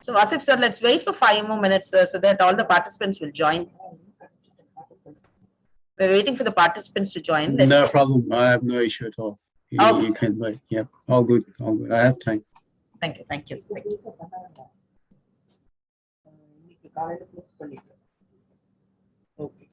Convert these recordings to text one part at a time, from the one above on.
So Wasif sir, let's wait for 5 more minutes, so that all the participants will join. We're waiting for the participants to join. No problem. I have no issue at all. You can wait. Yep. All good. All good. I have time. Thank you. Thank you. Thank you. Okay.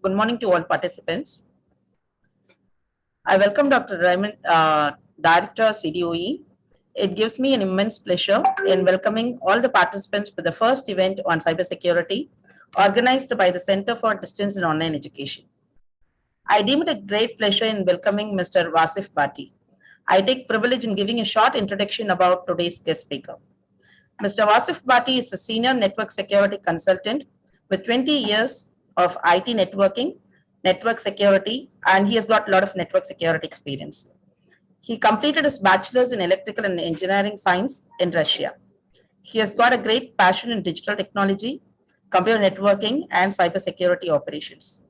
Good morning to all participants. I welcome Dr. Raymond, Director, CDOE. It gives me an immense pleasure in welcoming all the participants for the first event on cybersecurity organized by the Center for Distance and Online Education. I deem it a great pleasure in welcoming Mr. Wasif Bhatti. I take privilege in giving a short introduction about today's guest speaker. Mr. Wasif Bhatti is a senior network security consultant with 20 years of IT networking, network security, and he has got a lot of network security experience. He completed his bachelor's in electrical and engineering science in Russia. He has got a great passion in digital technology, computer networking, and cybersecurity operations.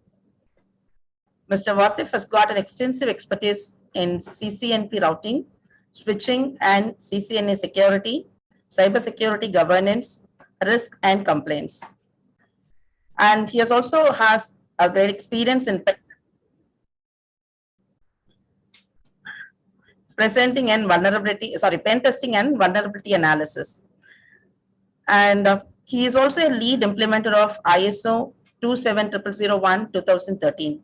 Mr. Wasif has got an extensive expertise in CCNP routing, switching, and CCNA security, cybersecurity governance, risk, and complaints. And he also has a great experience in pen testing and vulnerability analysis. And he is also a lead implementer of ISO 27001 2013.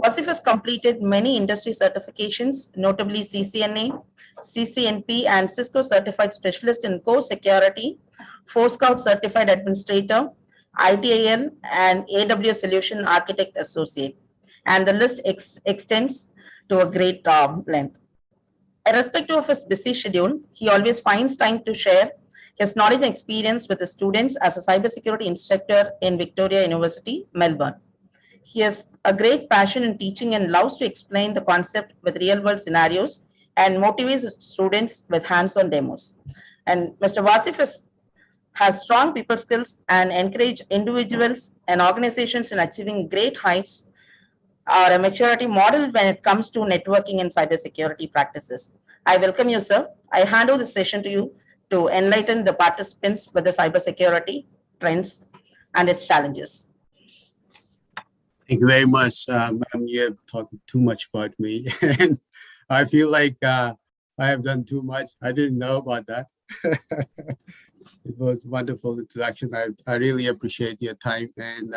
Wasif has completed many industry certifications, notably CCNA, CCNP, and Cisco Certified Specialist in Core Security, Scout Certified Administrator, ITIL, and AWS Solution Architect Associate. And the list extends to a great length. Irrespective of his busy schedule, he always finds time to share his knowledge and experience with the students as a cybersecurity instructor in Victoria University, Melbourne. He has a great passion in teaching and loves to explain the concept with real-world scenarios and motivates students with hands-on demos. And Mr. Wasif has strong people skills and encourage individuals and organizations in achieving great heights or a maturity model when it comes to networking and cybersecurity practices. I welcome you, sir. I hand over the session to you to enlighten the participants with the cybersecurity trends and its challenges. Thank you very much, ma'am. You have talked too much about me, and I feel like I have done too much. I didn't know about that. It was a wonderful introduction. I really appreciate your time, and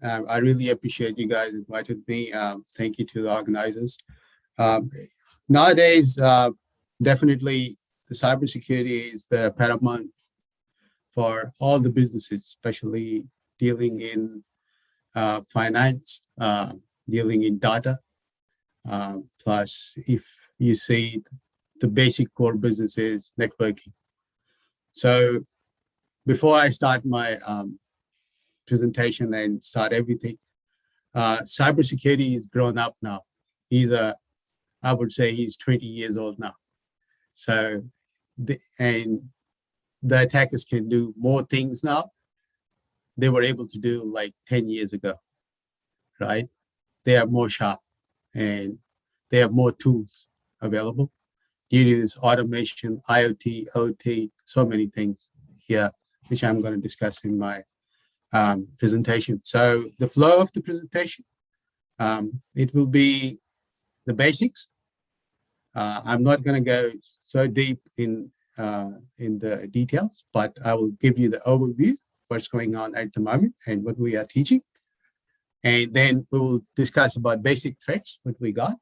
I really appreciate you guys invited me. Thank you to the organizers. Nowadays, definitely the cybersecurity is the paramount for all the businesses, especially dealing in finance, dealing in data. Plus, if you see the basic core business is networking. So before I start my presentation and start everything, cybersecurity is grown up now. I would say he's 20 years old now. So, the attackers can do more things now they were able to do like 10 years ago, right? They are more sharp and they have more tools available due to this automation, IoT, OT, so many things here, which I'm going to discuss in my presentation. So the flow of the presentation, it will be the basics. I'm not going to go so deep in the details, but I will give you the overview, what's going on at the moment and what we are teaching. And then we will discuss about basic threats, what we got.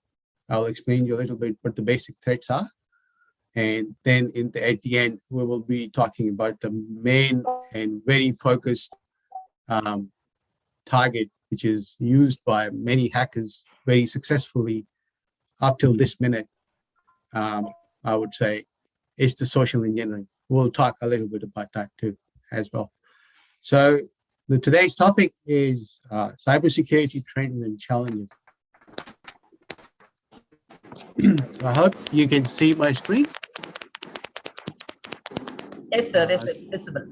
I'll explain you a little bit what the basic threats are. And then at the end, we will be talking about the main and very focused target, which is used by many hackers very successfully up till this minute. I would say is the social engineering. We'll talk a little bit about that too as well. So today's topic is cybersecurity trends and challenges. I hope you can see my screen. Yes, sir. Yes, it's visible.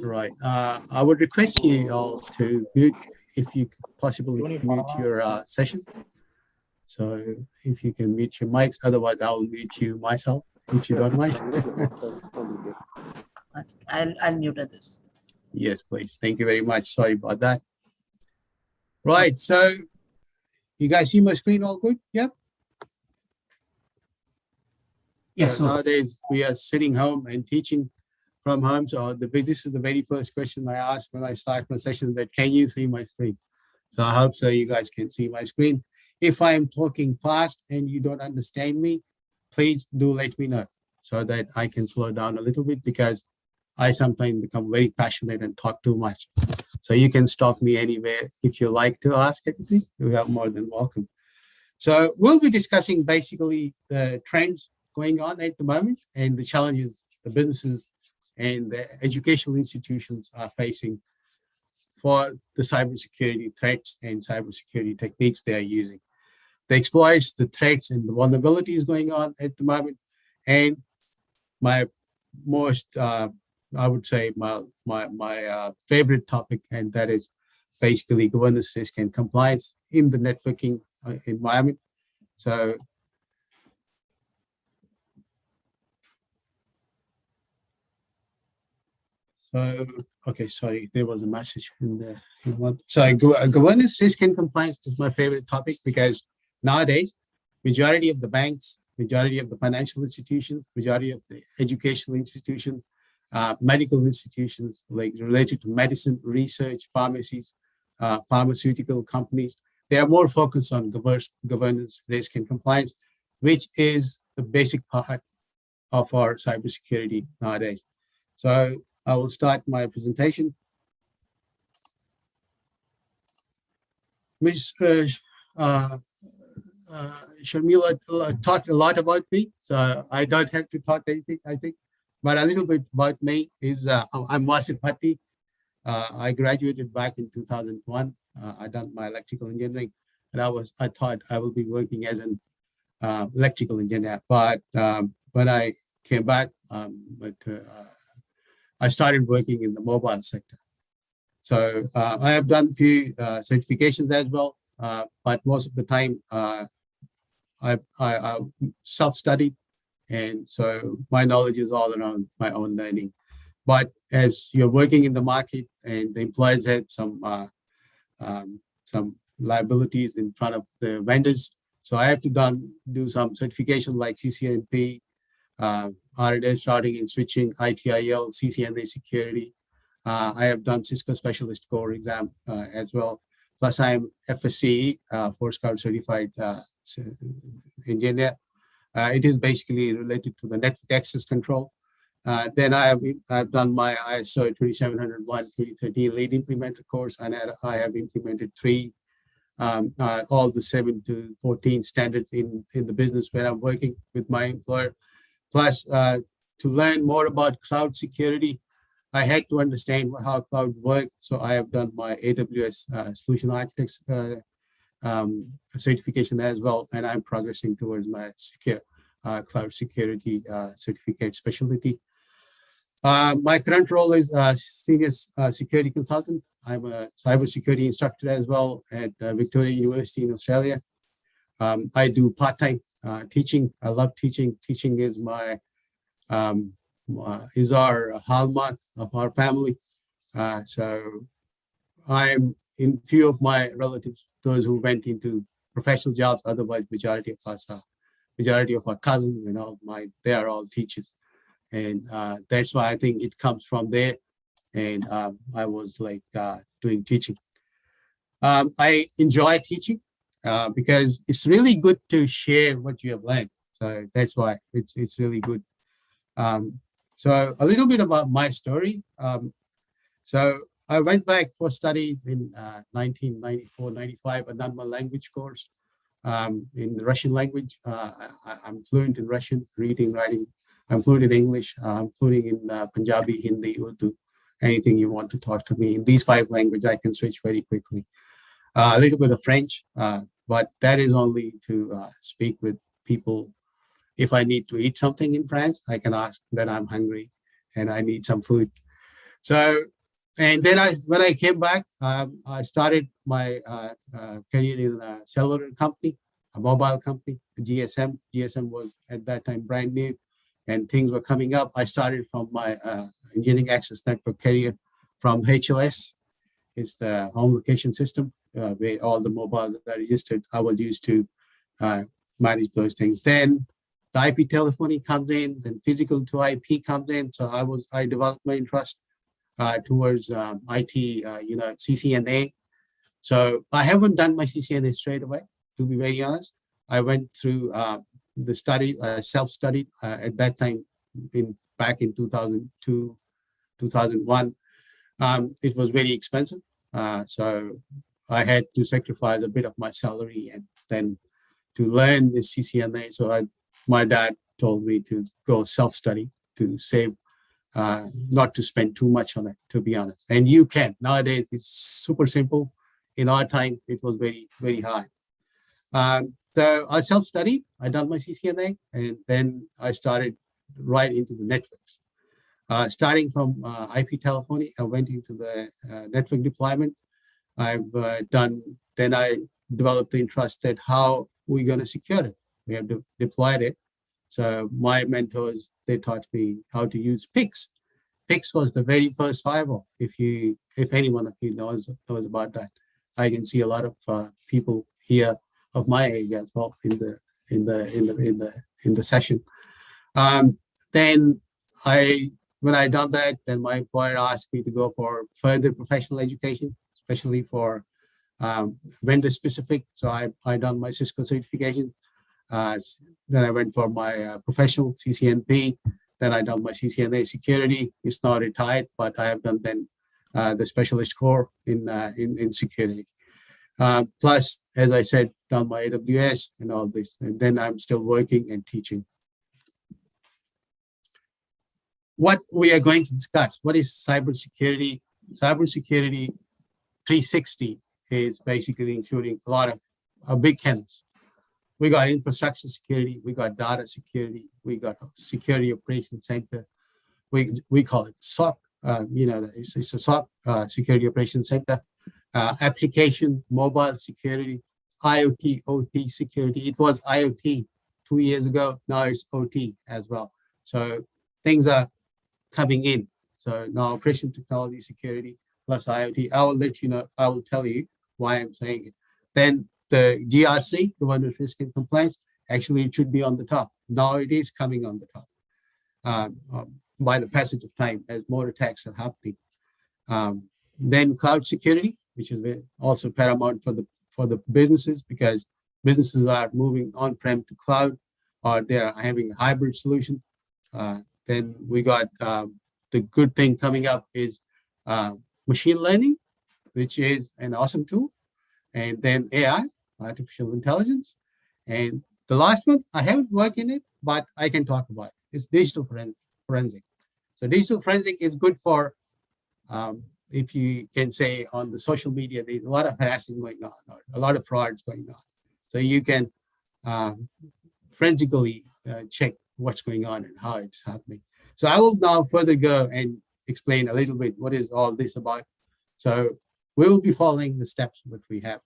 Right. I would request you all to mute, if you could possibly mute your session. So if you can mute your mics, otherwise I'll mute you myself, if you don't mind. I'll mute this. Yes, please. Thank you very much. Sorry about that. Right. So you guys see my screen all good? Yep. Yes. Nowadays we are sitting home and teaching from home. So this is the very first question I ask when I start my session, that can you see my screen? So I hope so you guys can see my screen. If I'm talking fast and you don't understand me, please do let me know so that I can slow down a little bit, because I sometimes become very passionate and talk too much. So you can stop me anywhere. If you like to ask anything, you are more than welcome. So we'll be discussing basically the trends going on at the moment and the challenges the businesses and the educational institutions are facing for the cybersecurity threats and cybersecurity techniques they are using. The exploits, the threats, and the vulnerabilities going on at the moment. And my most, I would say, my favorite topic, and that is basically governance, risk, and compliance in the networking environment. So okay, sorry, there was a message in the. So governance, risk, and compliance is my favorite topic, because nowadays, majority of the banks, majority of the financial institutions, majority of the educational institutions, medical institutions, like related to medicine, research, pharmacies, pharmaceutical companies, they are more focused on governance, risk, and compliance, which is the basic part of our cybersecurity nowadays. So I will start my presentation. Ms. Sharmila talked a lot about me, so I don't have to talk anything, I think. But a little bit about me is I'm Wasif Bhatti. I graduated back in 2001. I done my electrical engineering, and I thought I will be working as an electrical engineer. But when I came back, I started working in the mobile sector. So I have done a few certifications as well, but most of the time I self-studied, and so my knowledge is all around my own learning. But as you're working in the market and the employers have some liabilities in front of the vendors, so I have to do some certification like CCNP, RNS routing and switching, ITIL, CCNA security. I have done Cisco Specialist Core exam as well. Plus, I'm FSCE, Force Cloud Certified Engineer. It is basically related to the network access control. Then I've done my ISO 27001, 2013 lead implementer course, and I have implemented all the 7 to 14 standards in the business where I'm working with my employer. Plus, to learn more about cloud security, I had to understand how cloud works. So I have done my AWS Solution Architects certification as well, and I'm progressing towards my secure cloud security certificate specialty. My current role is senior security consultant. I'm a cybersecurity instructor as well at Victoria University in Australia. I do part-time teaching. I love teaching. Teaching is is our hallmark of our family. So I'm in few of my relatives, those who went into professional jobs. Otherwise, majority of our cousins and they are all teachers, and that's why I think it comes from there. And I was like doing teaching. I enjoy teaching because it's really good to share what you have learned. So that's why it's really good. So a little bit about my story. So I went back for studies in 1994, 95. I done my language course in the Russian language. I'm fluent in Russian, reading, writing. I'm fluent in English. I'm fluent in Punjabi, Hindi, Urdu. Anything you want to talk to me in these 5 languages, I can switch very quickly. A little bit of French, but that is only to speak with people. If I need to eat something in France, I can ask that I'm hungry and I need some food. So, and then when I came back, I started my career in a cellular company, a mobile company, GSM. GSM was at that time brand new, and things were coming up. I started from my engineering access network career from HLS. It's the home location system where all the mobiles are registered. I was used to manage those things. Then the IP telephony comes in, then physical to IP comes in. So I developed my interest towards IT, CCNA. So I haven't done my CCNA straight away, to be very honest. I went through the study, self-studied at that time back in 2002, 2001. It was very expensive. So I had to sacrifice a bit of my salary and then to learn the CCNA. So my dad told me to go self-study to save, not to spend too much on it, to be honest. And you can. Nowadays, it's super simple. In our time, it was very, very high. So I self-studied. I done my CCNA, and then I started right into the networks. Starting from IP telephony, I went into the network deployment. Then I developed the interest that how we're going to secure it. We have deployed it. So my mentors, they taught me how to use PIX. PIX was the very first firewall. If anyone of you knows about that, I can see a lot of people here of my age as well in the session. Then when I done that, then my employer asked me to go for further professional education, especially for vendor specific. So I done my Cisco certification. Then I went for my professional CCNP. Then I done my CCNA security. It's not retired, but I have done then the specialist core in security. Plus, as I said, done my AWS and all this. And then I'm still working and teaching. What we are going to discuss, what is cybersecurity? Cybersecurity 360 is basically including a lot of big canvas. We got infrastructure security, we got data security, we got security operations center. We call it SOC. It's a SOC, security operations center. Application, mobile security, IoT, OT security. It was IoT 2 years ago. Now it's OT as well. So things are coming in. So now operation technology security plus IoT. I will tell you why I'm saying it. Then the GRC, Governance Risk and Compliance, actually it should be on the top. Now it is coming on the top by the passage of time as more attacks are happening. Then cloud security, which is also paramount for the businesses, because businesses are moving on-prem to cloud, or they are having a hybrid solution. Then we got the good thing coming up is machine learning, which is an awesome tool. And then AI, artificial intelligence. And the last one, I haven't worked in it, but I can talk about it. It's digital forensic. So digital forensic is good for, if you can say on the social media, there's a lot of harassing going on, or a lot of frauds going on. So you can forensically check what's going on and how it's happening. So I will now further go and explain a little bit what is all this about. So we will be following the steps that we have.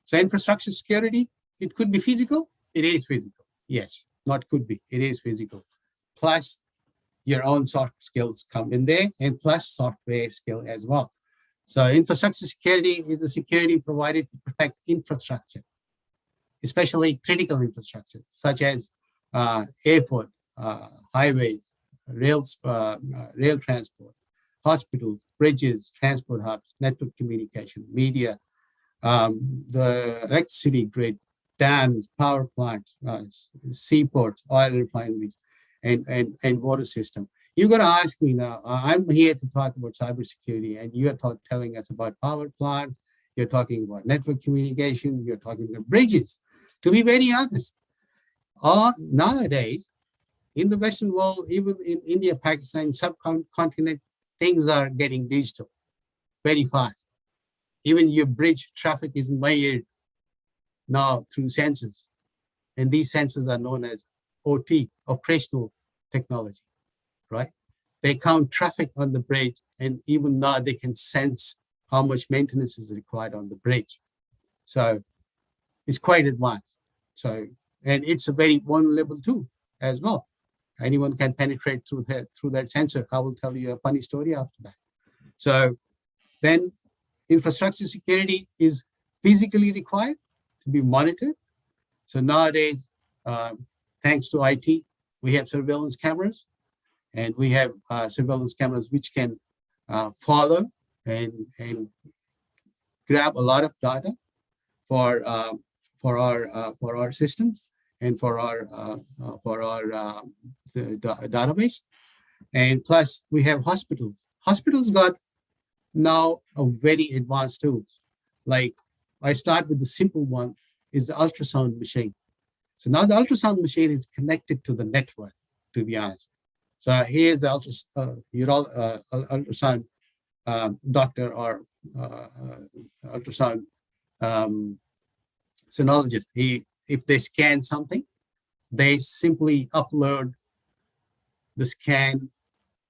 So infrastructure security, it could be physical. It is physical. Yes, not could be. It is physical. Plus your own soft skills come in there, and plus software skill as well. So infrastructure security is a security provided to protect infrastructure, especially critical infrastructure, such as airport, highways, rail transport, hospitals, bridges, transport hubs, network communication, media, the electricity grid, dams, power plants, seaports, oil refineries, and water system. You're going to ask me now, I'm here to talk about cybersecurity, and you're telling us about power plant, you're talking about network communication, you're talking about bridges. To be very honest, nowadays, in the Western world, even in India, Pakistan, subcontinent, things are getting digital very fast. Even your bridge traffic is measured now through sensors. And these sensors are known as OT, operational technology, right? They count traffic on the bridge, and even now they can sense how much maintenance is required on the bridge. So it's quite advanced. So, and it's a very vulnerable tool as well. Anyone can penetrate through that sensor. I will tell you a funny story after that. So then infrastructure security is physically required to be monitored. So nowadays, thanks to IT, we have surveillance cameras, and we have surveillance cameras which can follow and grab a lot of data for our systems and for our database. And plus, we have hospitals. Hospitals got now a very advanced tools. Like I start with the simple one is the ultrasound machine. So now the ultrasound machine is connected to the network, to be honest. So here's the ultrasound doctor or ultrasound sonologist. If they scan something, they simply upload the scan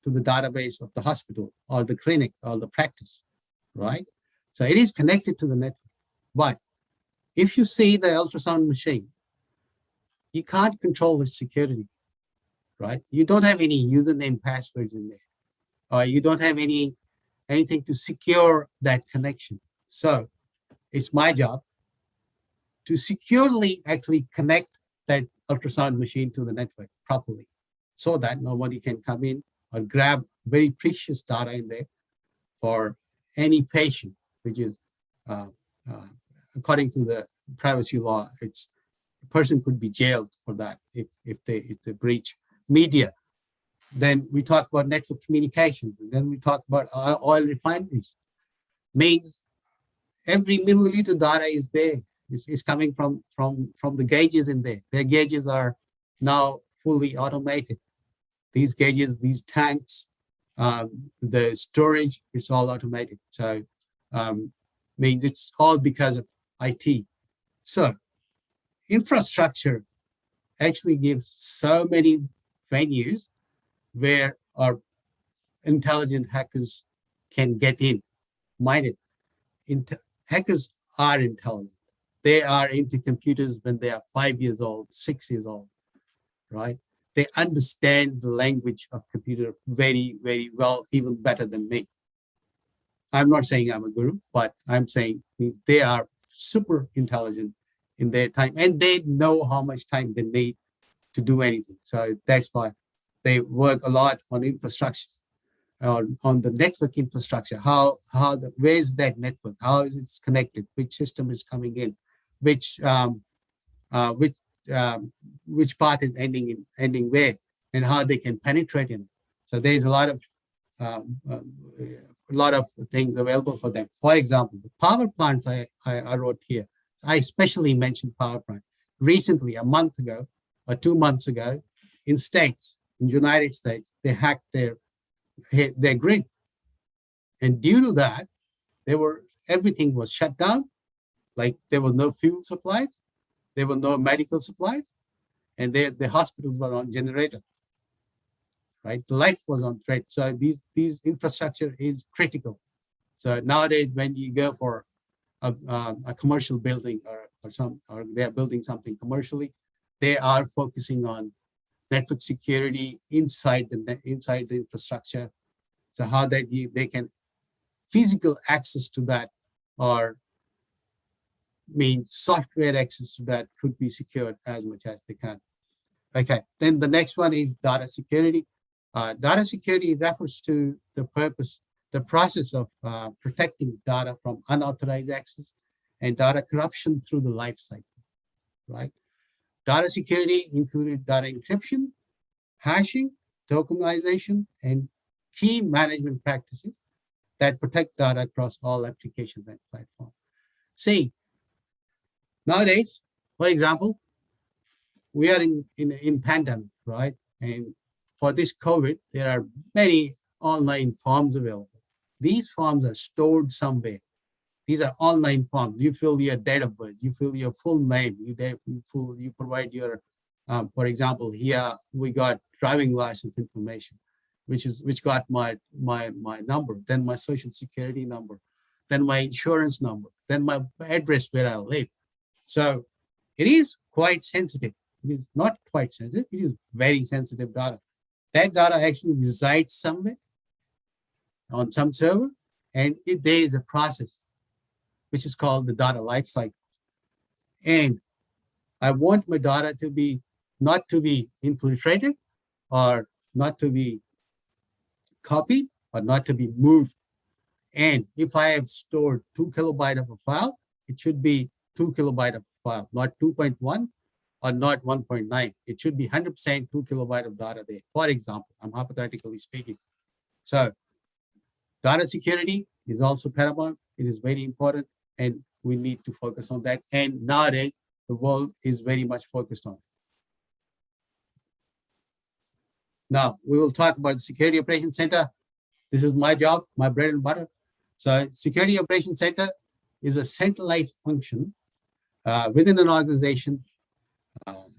to the database of the hospital or the clinic or the practice, right? So it is connected to the network. But if you see the ultrasound machine, you can't control the security, right? You don't have any username passwords in there, or you don't have anything to secure that connection. So it's my job to securely actually connect that ultrasound machine to the network properly so that nobody can come in or grab very precious data in there for any patient, which is according to the privacy law, it's a person could be jailed for that if they breach media. Then we talk about network communications, and then we talk about oil refineries. Means every milliliter data is there. It's coming from the gauges in there. Their gauges are now fully automated. These gauges, these tanks, the storage, it's all automated. So, means it's all because of IT. So, infrastructure actually gives so many venues where our intelligent hackers can get in. Mind it, hackers are intelligent. They are into computers when they are 5 years old, 6 years old, right? They understand the language of computer very, very well, even better than me. I'm not saying I'm a guru, but I'm saying they are super intelligent in their time, and they know how much time they need to do anything. So that's why they work a lot on infrastructure, on the network infrastructure. Where's that network? How is it connected? Which system is coming in? Which path is ending where, and how they can penetrate in it. So there's a lot of things available for them. For example, the power plants I wrote here. I especially mentioned power plant. Recently, a month ago or 2 months ago, in United States, they hacked their grid, and due to that, everything was shut down. Like there were no fuel supplies, there were no medical supplies, and the hospitals were on generator. Right, the life was on threat. So these infrastructure is critical. So nowadays, when you go for a commercial building or they're building something commercially, they are focusing on network security inside the infrastructure. So how they can physical access to that, or software access to that, could be secured as much as they can. Okay, then the next one is data security. Data security refers to the process of protecting data from unauthorized access and data corruption through the life cycle, right? Data security included data encryption, hashing, tokenization, and key management practices that protect data across all applications and platforms. See, nowadays, for example, we are in pandemic, right? And for this COVID, there are many online forms available. These forms are stored somewhere. These are online forms. You fill your date of birth, you fill your full name, you provide your, for example, here we got driving license information, which got my number, then my social security number, then my insurance number, then my address where I live. So it is quite sensitive. It is not quite sensitive. It is very sensitive data. That data actually resides somewhere on some server, and there is a process which is called the data lifecycle. And I want my data to not to be infiltrated, or not to be copied, or not to be moved And if I have stored 2 kilobyte of a file, it should be 2 kilobyte of a file, not 2.1 or not 1.9. It should be 100% 2 kilobyte of data there. For example, I'm hypothetically speaking. So data security is also paramount. It is very important, and we need to focus on that. And nowadays, the world is very much focused on it. Now, we will talk about the Security Operations Center. This is my job, my bread and butter. So Security Operations Center is a centralized function within an organization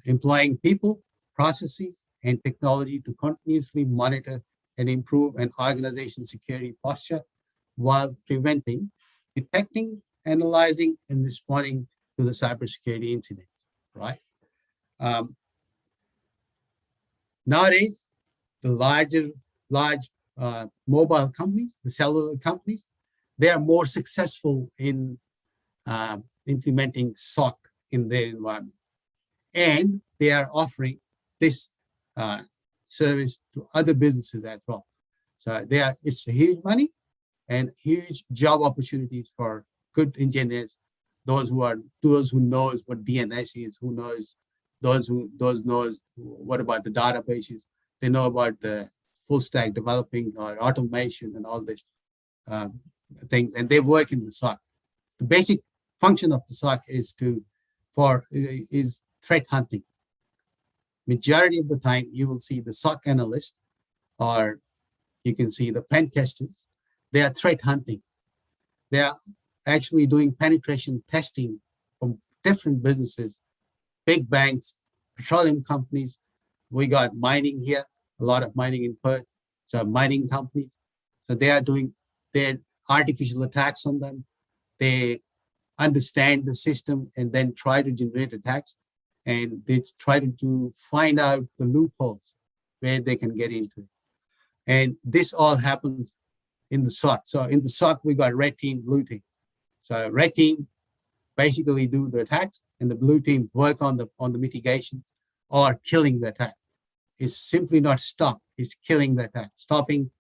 employing people, processes, and technology to continuously monitor and improve an organization's security posture while preventing, detecting, analyzing, and responding to the cybersecurity incident, right? Nowadays, the large mobile companies, the cellular companies, they are more successful in implementing SOC in their environment. And they are offering this service to other businesses as well. So it's a huge money and huge job opportunities for good engineers, those who knows what DNS is, those knows what about the databases, they know about the full stack developing or automation and all this things, and they work in the SOC. The basic function of the SOC is threat hunting. Majority of the time, you will see the SOC analyst, or you can see the pen testers. They are threat hunting. They are actually doing penetration testing from different businesses, big banks, petroleum companies. We got mining here, a lot of mining in Perth. So mining companies. So they are doing their artificial attacks on them. They understand the system and then try to generate attacks. And they try to find out the loopholes where they can get into it. And this all happens in the SOC. So in the SOC, we got red team, blue team. So red team basically do the attacks, and the blue team work on the mitigations or killing the attack. It's simply not stop, it's killing the attack. Stopping,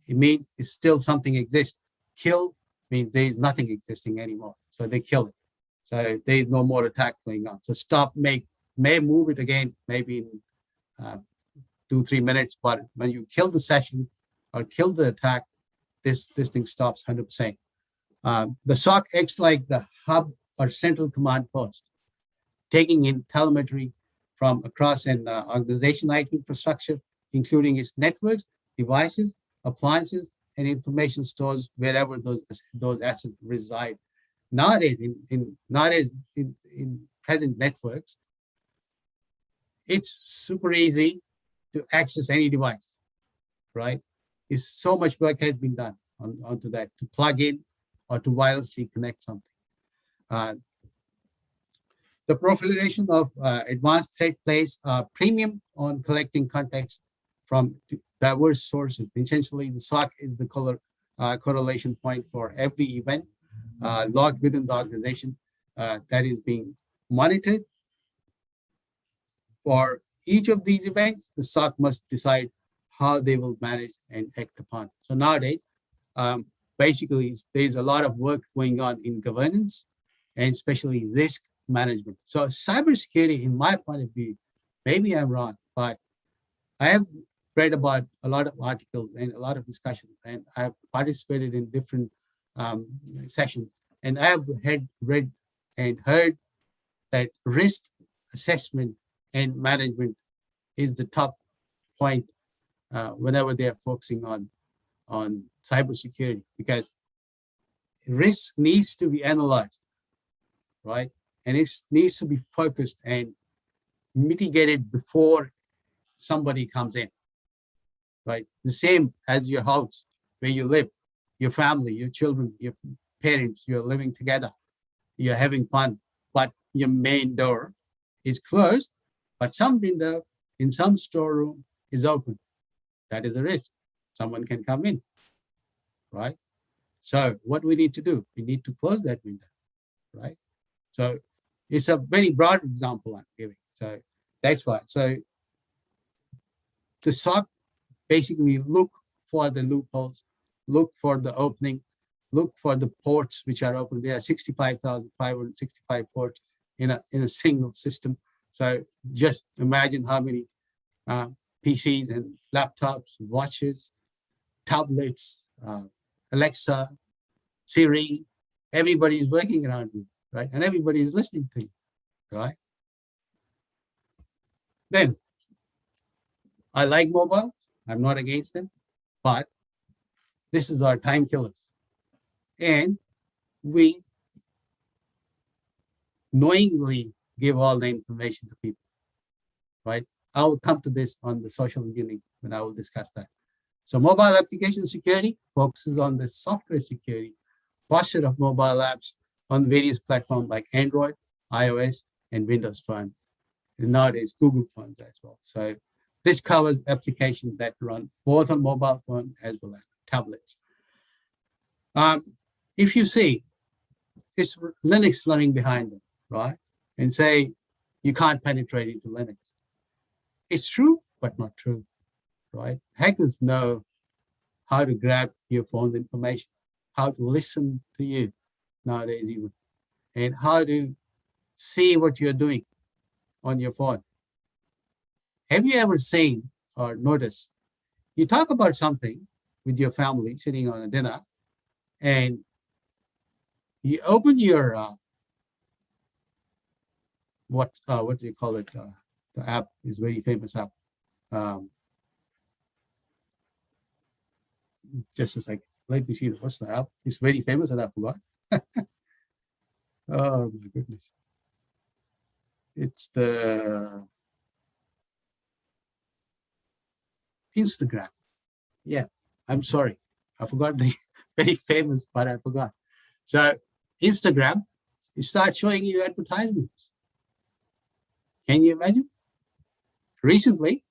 it means it's still something exists. Kill means there is nothing existing anymore. So they kill it. So there is no more attack going on. So stop may move it again, maybe in 2-3 minutes, but when you kill the session or kill the attack, this thing stops 100%. The SOC acts like the hub or central command post, taking in telemetry from across an organization IT infrastructure, including its networks, devices, appliances, and information stores wherever those assets reside. Nowadays, in present networks, it's super easy to access any device, right? It's so much work has been done onto that to plug in or to wirelessly connect something. The proliferation of advanced threat plays a premium on collecting context from diverse sources. Essentially, the SOC is the correlation point for every event logged within the organization that is being monitored. For each of these events, the SOC must decide how they will manage and act upon. So nowadays, basically, there's a lot of work going on in governance and especially risk management. So cybersecurity, in my point of view, maybe I'm wrong, but I have read about a lot of articles and a lot of discussions, and I've participated in different sessions, and I have read and heard that risk assessment and management is the top point whenever they're focusing on cybersecurity, because risk needs to be analyzed, right? And it needs to be focused and mitigated before somebody comes in, right? The same as your house, where you live, your family, your children, your parents, you're living together, you're having fun, but your main door is closed, but some window in some storeroom is open. That is a risk. Someone can come in, right? So what we need to do, we need to close that window, right? So it's a very broad example I'm giving. So that's why. So the SOC basically look for the loopholes, look for the opening, look for the ports which are open. There are 65,565 ports in a single system. So just imagine how many PCs and laptops, watches, tablets, Alexa, Siri, everybody is working around you, right? And everybody is listening to you, right? Then I like mobile. I'm not against them, but this is our time killers. And we knowingly give all the information to people, right? I will come to this on the social engineering when I will discuss that. So mobile application security focuses on the software security posture of mobile apps on various platforms like Android, iOS, and Windows Phone. And nowadays, Google phones as well. So this covers applications that run both on mobile phones as well as tablets. If you see, it's Linux running behind them, right? And say you can't penetrate into Linux. It's true, but not true, right? Hackers know how to grab your phone's information, how to listen to you nowadays even, and how to see what you're doing on your phone. Have you ever seen or noticed, you talk about something with your family sitting on a dinner, and you open your, what do you call it? The app is very famous app. Just a second. Let me see what's the app. It's very famous and I forgot. Oh my goodness. It's the Instagram. Yeah, I'm sorry. I forgot the very famous, but I forgot. So Instagram, it starts showing you advertisements. Can you imagine? Recently,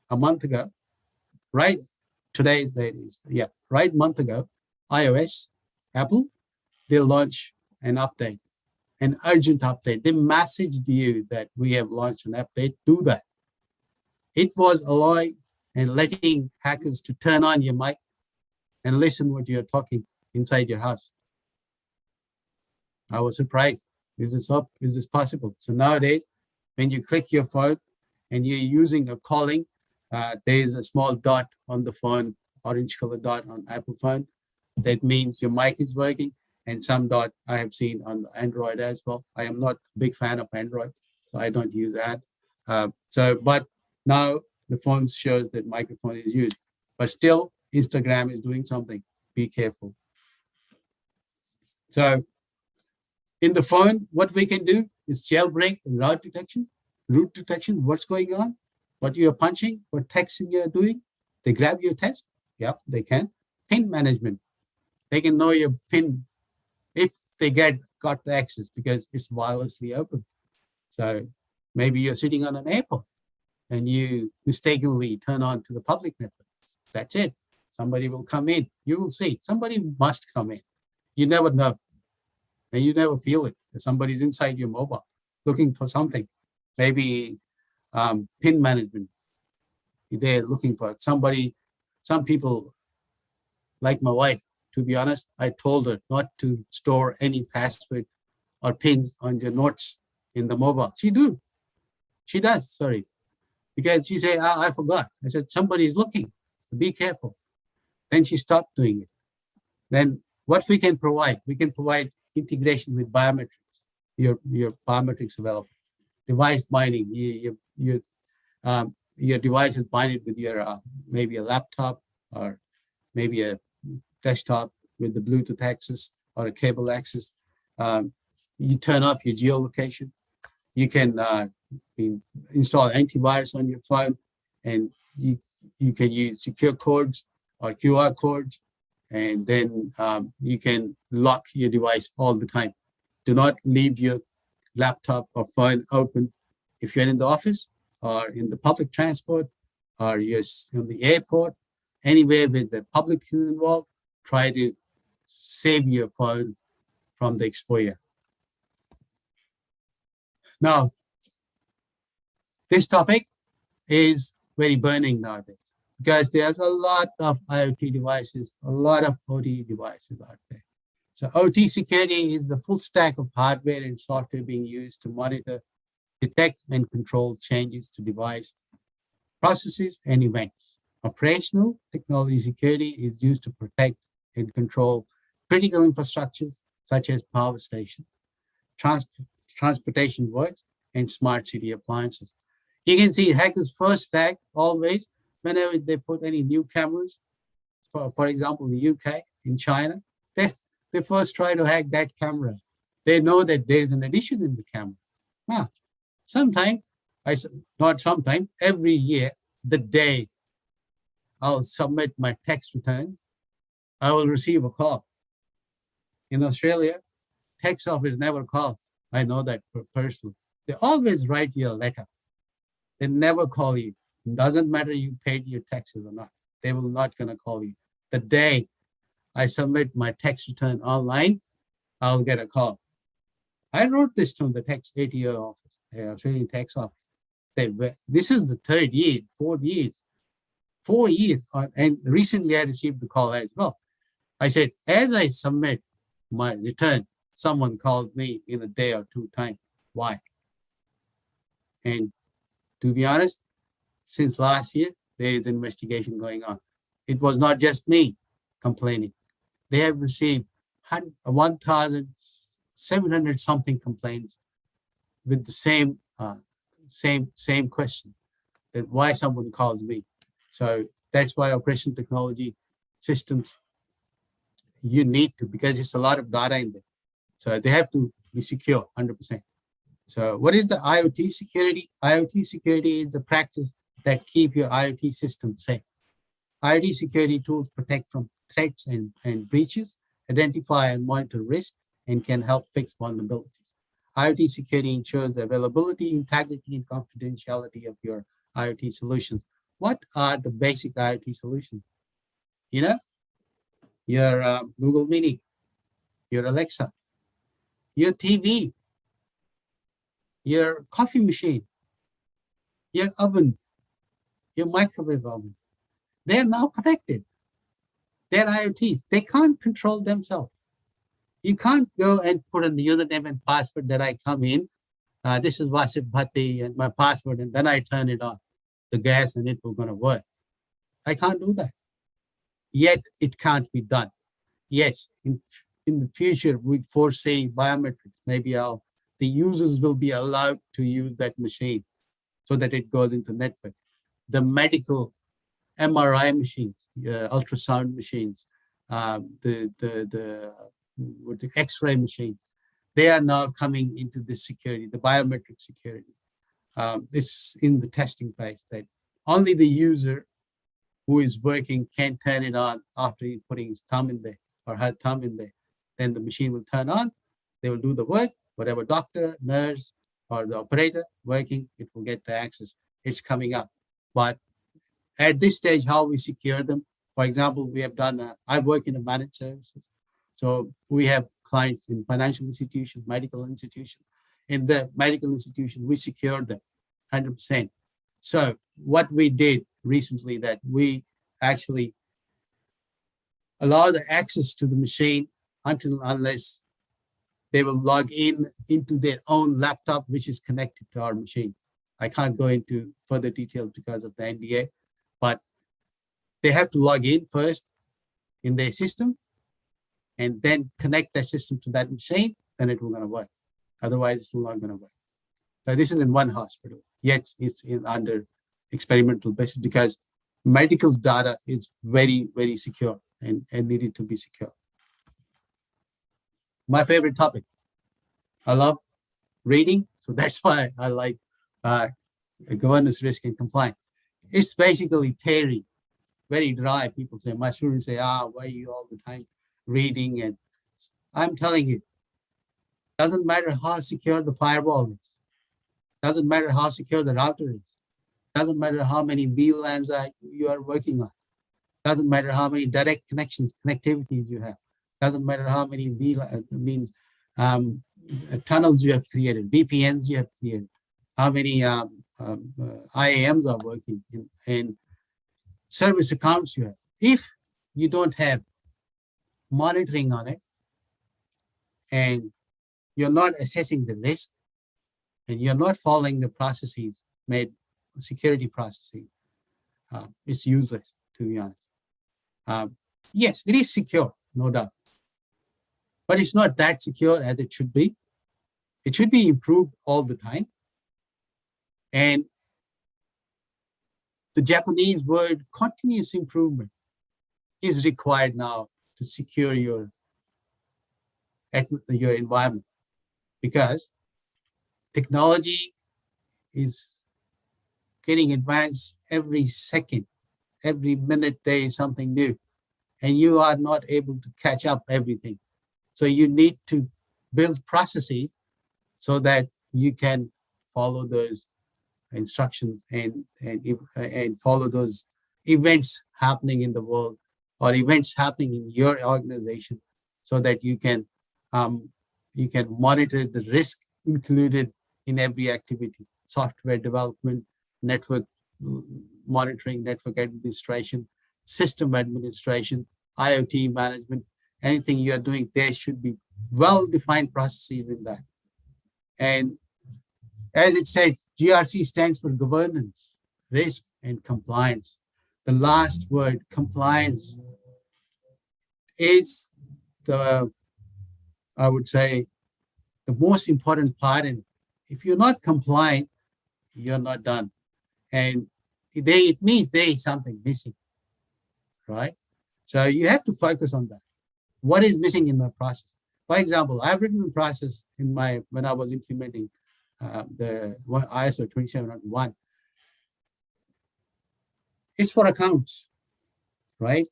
a month ago, right? Today's date is, yeah, right month ago, iOS, Apple, they launch an update, an urgent update. They messaged you that we have launched an update, do that. It was allowing and letting hackers to turn on your mic and listen what you're talking inside your house. I was surprised. Is this possible? So nowadays, when you click your phone and you're using a calling, there's a small dot on the phone, orange color dot on Apple phone. That means your mic is working, and some dot I have seen on the Android as well. I am not a big fan of Android, so I don't use that. But now the phone shows that microphone is used, but still Instagram is doing something. Be careful. So in the phone, what we can do is jailbreak and root detection, what's going on, what you're punching, what texting you're doing. They grab your text. Yep, they can. PIN management. They can know your PIN if they got the access because it's wirelessly open. So maybe you're sitting on an airport and you mistakenly turn on to the public network. That's it. Somebody will come in. You will see. Somebody must come in. You never know. And you never feel it. Somebody's inside your mobile looking for something. Maybe PIN management. They're looking for somebody. Some people, like my wife, to be honest, I told her not to store any password or pins on your notes in the mobile. She does, sorry. Because she said, I forgot. I said, somebody's looking, so be careful. Then she stopped doing it. Then what we can provide integration with biometrics, your biometrics available. Device binding, your device is binded with your maybe a laptop or maybe a desktop with the Bluetooth access or a cable access. You turn off your geolocation. You can install antivirus on your phone, and you can use secure codes or QR codes, and then you can lock your device all the time. Do not leave your laptop or phone open if you're in the office or in the public transport or you're in the airport, anywhere with the public involved. Try to save your phone from the exposure. Now, this topic is very burning nowadays because there's a lot of IoT devices, a lot of OT devices out there. So OT security is the full stack of hardware and software being used to monitor, detect, and control changes to device processes and events. Operational technology security is used to protect and control critical infrastructures such as power stations, transportation works, and smart city appliances. You can see hackers first attack always whenever they put any new cameras, for example, in the UK, in China, they first try to hack that camera. They know that there is an addition in the camera. Now, sometime, not sometime, every year, the day I'll submit my tax return, I will receive a call. In Australia, tax office never calls. I know that personally. They always write you a letter. They never call you. It doesn't matter you paid your taxes or not. They will not gonna call you. The day I submit my tax return online, I'll get a call. I wrote this to the tax ATO office, Australian tax office. This is the third year, 4 years, and recently I received the call as well. I said, as I submit my return, someone called me in a day or two time. Why? And to be honest, since last year, there is investigation going on. It was not just me complaining. They have received 1,700 something complaints with the same question, that why someone calls me. So that's why operation technology systems, you need to, because it's a lot of data in there. So they have to be secure 100%. So what is the IoT security? IoT security is a practice that keep your IoT system safe. IoT security tools protect from threats and breaches, identify and monitor risk, and can help fix vulnerabilities. IoT security ensures the availability, integrity, and confidentiality of your IoT solutions. What are the basic IoT solutions? You know, your Google Mini, your Alexa, your TV, your coffee machine, your oven, your microwave oven. They're now connected. They're IoTs. They can't control themselves. You can't go and put in the username and password that I come in. This is Wasif Bhatti and my password, and then I turn it on, the gas, and it will going to work. I can't do that. Yet it can't be done. Yes, in the future, we foresee biometrics. Maybe the users will be allowed to use that machine so that it goes into network. The medical MRI machines, ultrasound machines, the X-ray machines, they are now coming into this security, the biometric security. It's in the testing phase that only the user who is working can turn it on after he's putting his thumb in there or her thumb in there. Then the machine will turn on, they will do the work, whatever doctor, nurse, or the operator working, it will get the access. It's coming up. But at this stage, how we secure them, for example, we have done, I work in a managed services. So we have clients in financial institutions, medical institutions. In the medical institution, we secured them 100%. So what we did recently, that we actually allow the access to the machine unless they will log into their own laptop, which is connected to our machine. I can't go into further details because of the NDA, but they have to log in first in their system and then connect that system to that machine, then it will going to work. Otherwise, it's not going to work. So this is in one hospital, yet it's under experimental basis because medical data is very, very secure and needed to be secure. My favorite topic. I love reading, so that's why I like governance, risk, and compliance. It's basically theory, very dry. People say, my students say, why are you all the time reading? And I'm telling you, doesn't matter how secure the firewall is, doesn't matter how secure the router is, doesn't matter how many VLANs you are working on, doesn't matter how many direct connectivities you have, doesn't matter how many tunnels you have created, VPNs you have created, how many IAMs are working and service accounts you have. If you don't have monitoring on it, and you're not assessing the risk, and you're not following the processes made, security processes, it's useless, to be honest. Yes, it is secure, no doubt, but it's not that secure as it should be. It should be improved all the time. And the Japanese word continuous improvement is required now to secure your environment, because technology is getting advanced every second. Every minute there is something new, and you are not able to catch up everything. So you need to build processes so that you can follow those instructions and follow those events happening in the world or events happening in your organization, so that you can monitor the risk included in every activity: software development, network monitoring, network administration, system administration, IoT management. Anything you are doing, there should be well-defined processes in that. And as it said, GRC stands for governance, risk, and compliance. The last word, compliance, is the, I would say, the most important part. And if you're not compliant, you're not done. And it means there is something missing, right? So you have to focus on that. What is missing in my process? For example, I've written a process when I was implementing the ISO 27001. It's for accounts, right?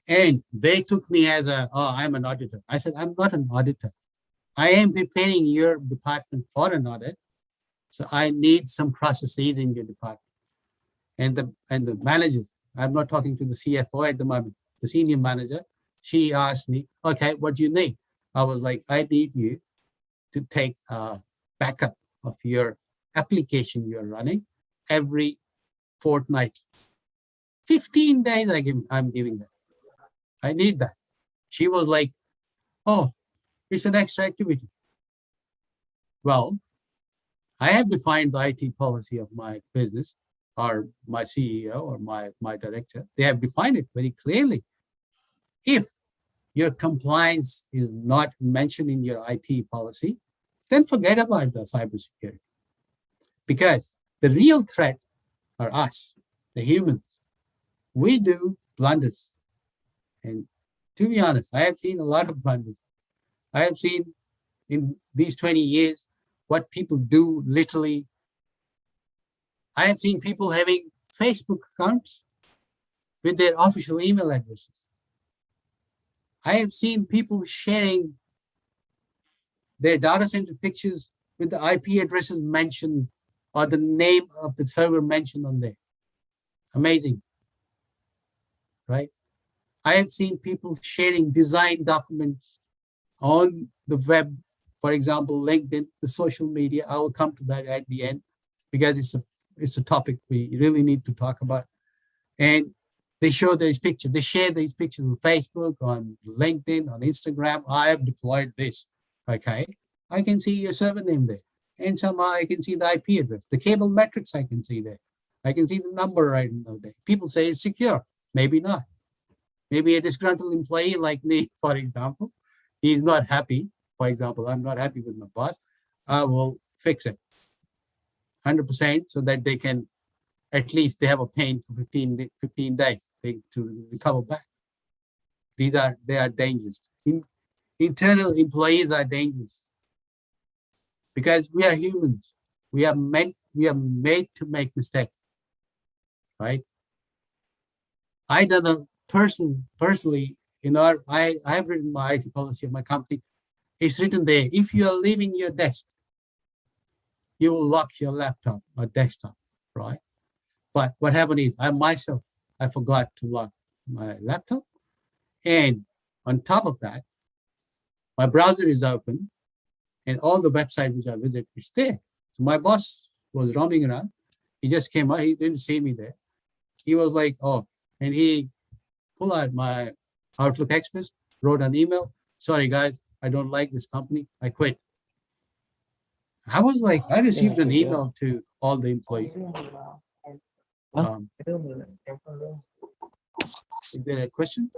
And they took me as I'm an auditor. I said, I'm not an auditor. I am preparing your department for an audit. So I need some processes in your department. And the managers, I'm not talking to the CFO at the moment, the senior manager, she asked me, okay, what do you need? I was like, I need you to take a backup of your application you're running every fortnight. 15 days I'm giving them. I need that. She was like, oh, it's an extra activity. Well, I have defined the IT policy of my business, or my CEO or my director. They have defined it very clearly. If your compliance is not mentioned in your IT policy, then forget about the cybersecurity. Because the real threat are us, the humans. We do blunders. And to be honest, I have seen a lot of blunders. I have seen in these 20 years what people do literally. I have seen people having Facebook accounts with their official email addresses. I have seen people sharing their data center pictures with the IP addresses mentioned or the name of the server mentioned on there. Amazing, right? I have seen people sharing design documents on the web, for example, LinkedIn, the social media. I will come to that at the end because it's a topic we really need to talk about. And they show these pictures. They share these pictures on Facebook, on LinkedIn, on Instagram. I have deployed this. Okay, I can see your server name there, and somehow I can see the IP address, the cable metrics. I can see there. I can see the number right there. People say it's secure. Maybe not. Maybe a disgruntled employee like me, for example, he's not happy. For example, I'm not happy with my boss. I will fix it 100% so that they can, at least they have a pain for 15 days to recover back. They are dangerous. Internal employees are dangerous because we are humans. We are made to make mistakes, right? I done a personally, I have written my IT policy of my company. It's written there, if you are leaving your desk, you will lock your laptop or desktop, right? But what happened is I forgot to lock my laptop. And on top of that, my browser is open and all the websites which I visit is there. So my boss was roaming around. He just came out. He didn't see me there. He was like, oh, and he pulled out my Outlook Express, wrote an email. Sorry, guys, I don't like this company. I quit. I was like, I received an email to all the employees. Is there a question?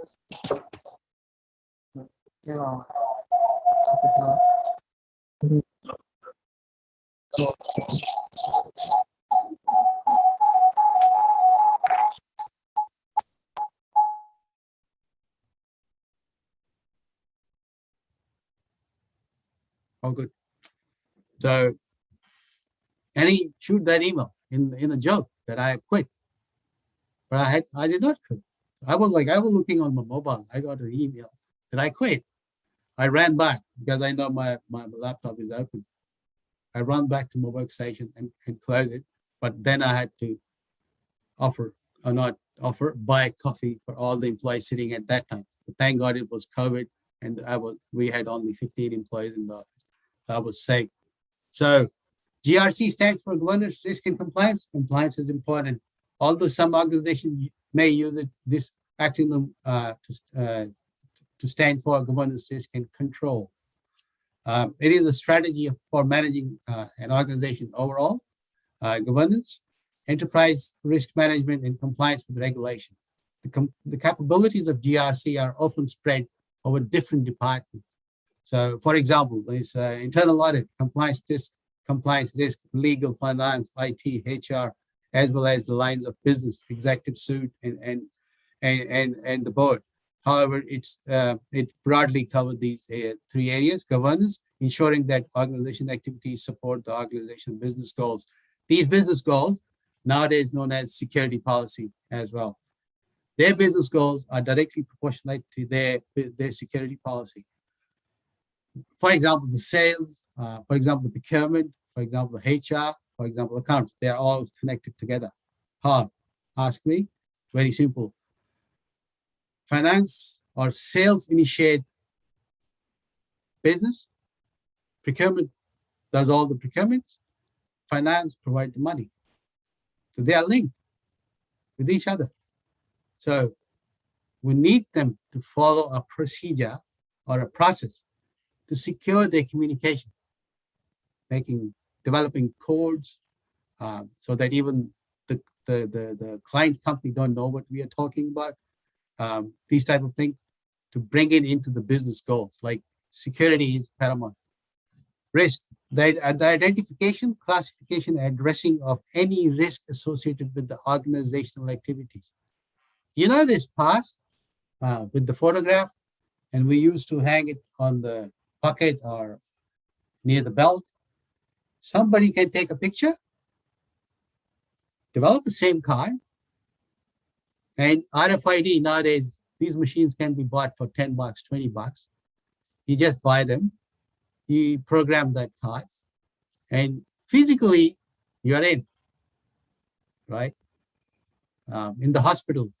Oh, good. So, and he shoot that email in a joke that I quit, but I did not quit. I was looking on my mobile. I got an email that I quit. I ran back because I know my laptop is open. I ran back to my workstation and close it. But then I had to buy coffee for all the employees sitting at that time. So thank God it was COVID and we had only 15 employees in the office. I was safe. So GRC stands for governance, risk, and compliance. Compliance is important. Although some organizations may use this acronym to stand for governance, risk, and control. It is a strategy for managing an organization overall, governance, enterprise risk management, and compliance with regulations. The capabilities of GRC are often spread over different departments. So, for example, there's internal audit, compliance risk, legal, finance, IT, HR, as well as the lines of business, executive suite, and the board. However, it broadly covers these three areas: governance, ensuring that organization activities support the organization business goals. These business goals, nowadays known as security policy as well. Their business goals are directly proportionate to their security policy. For example, the sales, for example, the procurement, for example, the HR, for example, accounts, they're all connected together. How? Ask me. Very simple. Finance or sales initiate business. Procurement does all the procurement. Finance provide the money. So they are linked with each other. So we need them to follow a procedure or a process to secure their communication, developing codes so that even the client company don't know what we are talking about. These type of things to bring it into the business goals, like security is paramount. Risk, the identification, classification, addressing of any risk associated with the organizational activities. You know this pass with the photograph, and we used to hang it on the pocket or near the belt. Somebody can take a picture, develop the same card, and RFID nowadays, these machines can be bought for $10, $20. You just buy them, you program that card, and physically you're in, right? In the hospitals,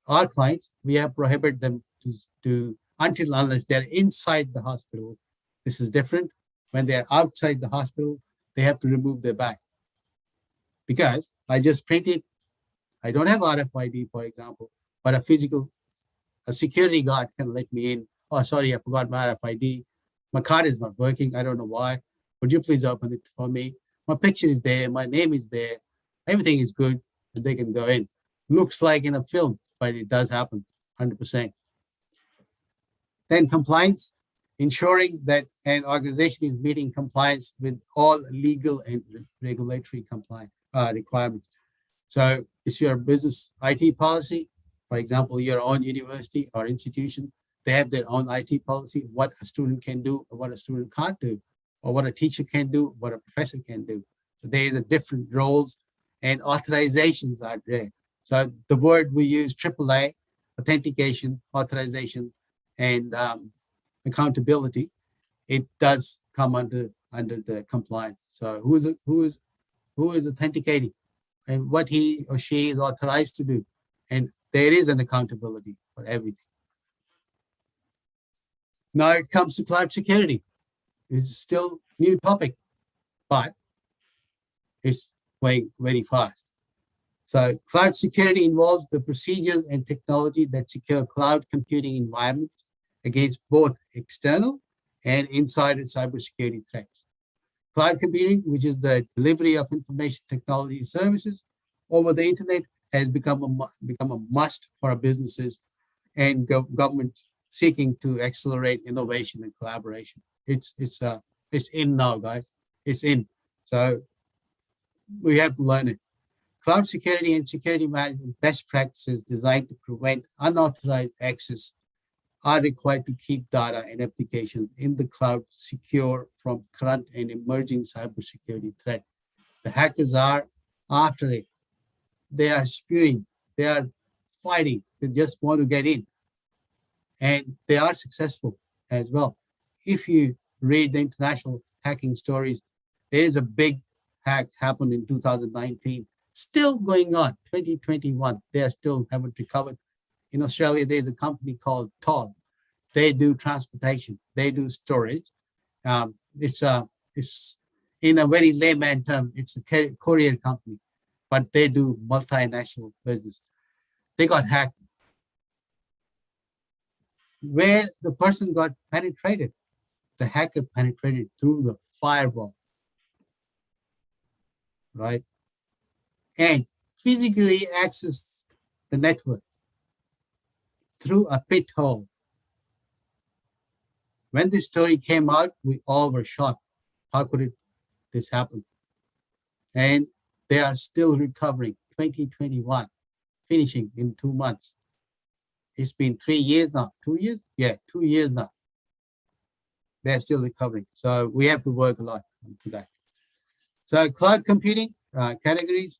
our clients, we have prohibited them to unless they're inside the hospital. This is different. When they're outside the hospital, they have to remove their bag. Because I just printed, I don't have RFID, for example, but a security guard can let me in. Oh, sorry, I forgot my RFID. My card is not working. I don't know why. Would you please open it for me? My picture is there. My name is there. Everything is good. And they can go in. Looks like in a film, but it does happen 100%. Then compliance, ensuring that an organization is meeting compliance with all legal and regulatory compliance requirements. So it's your business IT policy. For example, your own university or institution, they have their own IT policy, what a student can do, or what a student can't do, or what a teacher can do, what a professor can do. So there is a different roles and authorizations are there. So the word we use, AAA, authentication, authorization, and accountability, it does come under the compliance. So who is authenticating and what he or she is authorized to do, and there is an accountability for everything. Now it comes to cloud security. It's still a new topic, but it's going very fast. So cloud security involves the procedures and technology that secure cloud computing environments against both external and insider cybersecurity threats. Cloud computing, which is the delivery of information technology services over the internet, has become a must for our businesses and governments seeking to accelerate innovation and collaboration. It's in now, guys. It's in. So we have to learn it. Cloud security and security management best practices designed to prevent unauthorized access are required to keep data and applications in the cloud secure from current and emerging cybersecurity threat. The hackers are after it. They are spewing. They are fighting. They just want to get in. And they are successful as well. If you read the international hacking stories, there is a big hack happened in 2019, still going on, 2021. They are still haven't recovered. In Australia, there's a company called Toll. They do transportation. They do storage. It's in a very layman term, it's a courier company, but they do multinational business. They got hacked. Where the person got penetrated, the hacker penetrated through the firewall, right? And physically accessed the network through a pit hole. When this story came out, we all were shocked. How could this happen? And they are still recovering. 2021, finishing in 2 months. It's been 3 years now. 2 years? Yeah, 2 years now. They're still recovering. So we have to work a lot on that. So cloud computing categories.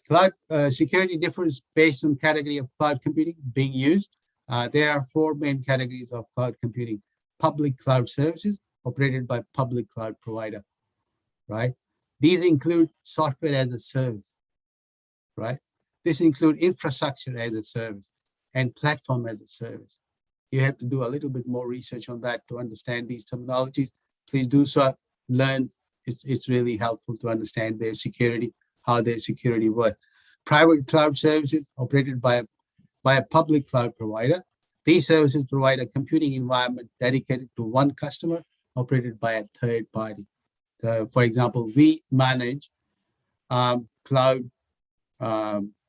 Cloud security differs based on category of cloud computing being used. There are 4 main categories of cloud computing. Public cloud services operated by public cloud provider, right? These include software as a service, right? This includes infrastructure as a service and platform as a service. You have to do a little bit more research on that to understand these terminologies. Please do so, learn. It's really helpful to understand their security, how their security works. Private cloud services operated by a public cloud provider. These services provide a computing environment dedicated to one customer, operated by a third party. For example, we manage cloud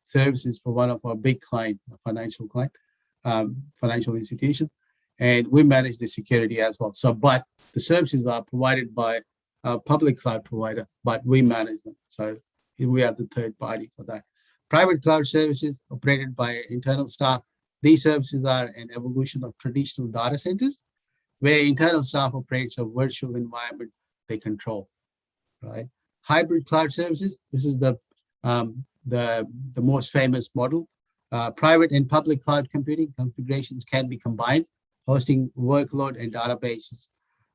services for one of our big clients, financial institution, and we manage the security as well. So, but the services are provided by a public cloud provider, but we manage them. So we are the third party for that. Private cloud services operated by internal staff. These services are an evolution of traditional data centers, where internal staff operates a virtual environment they control, right? Hybrid cloud services. This is the most famous model. Private and public cloud computing configurations can be combined, hosting workload and databases,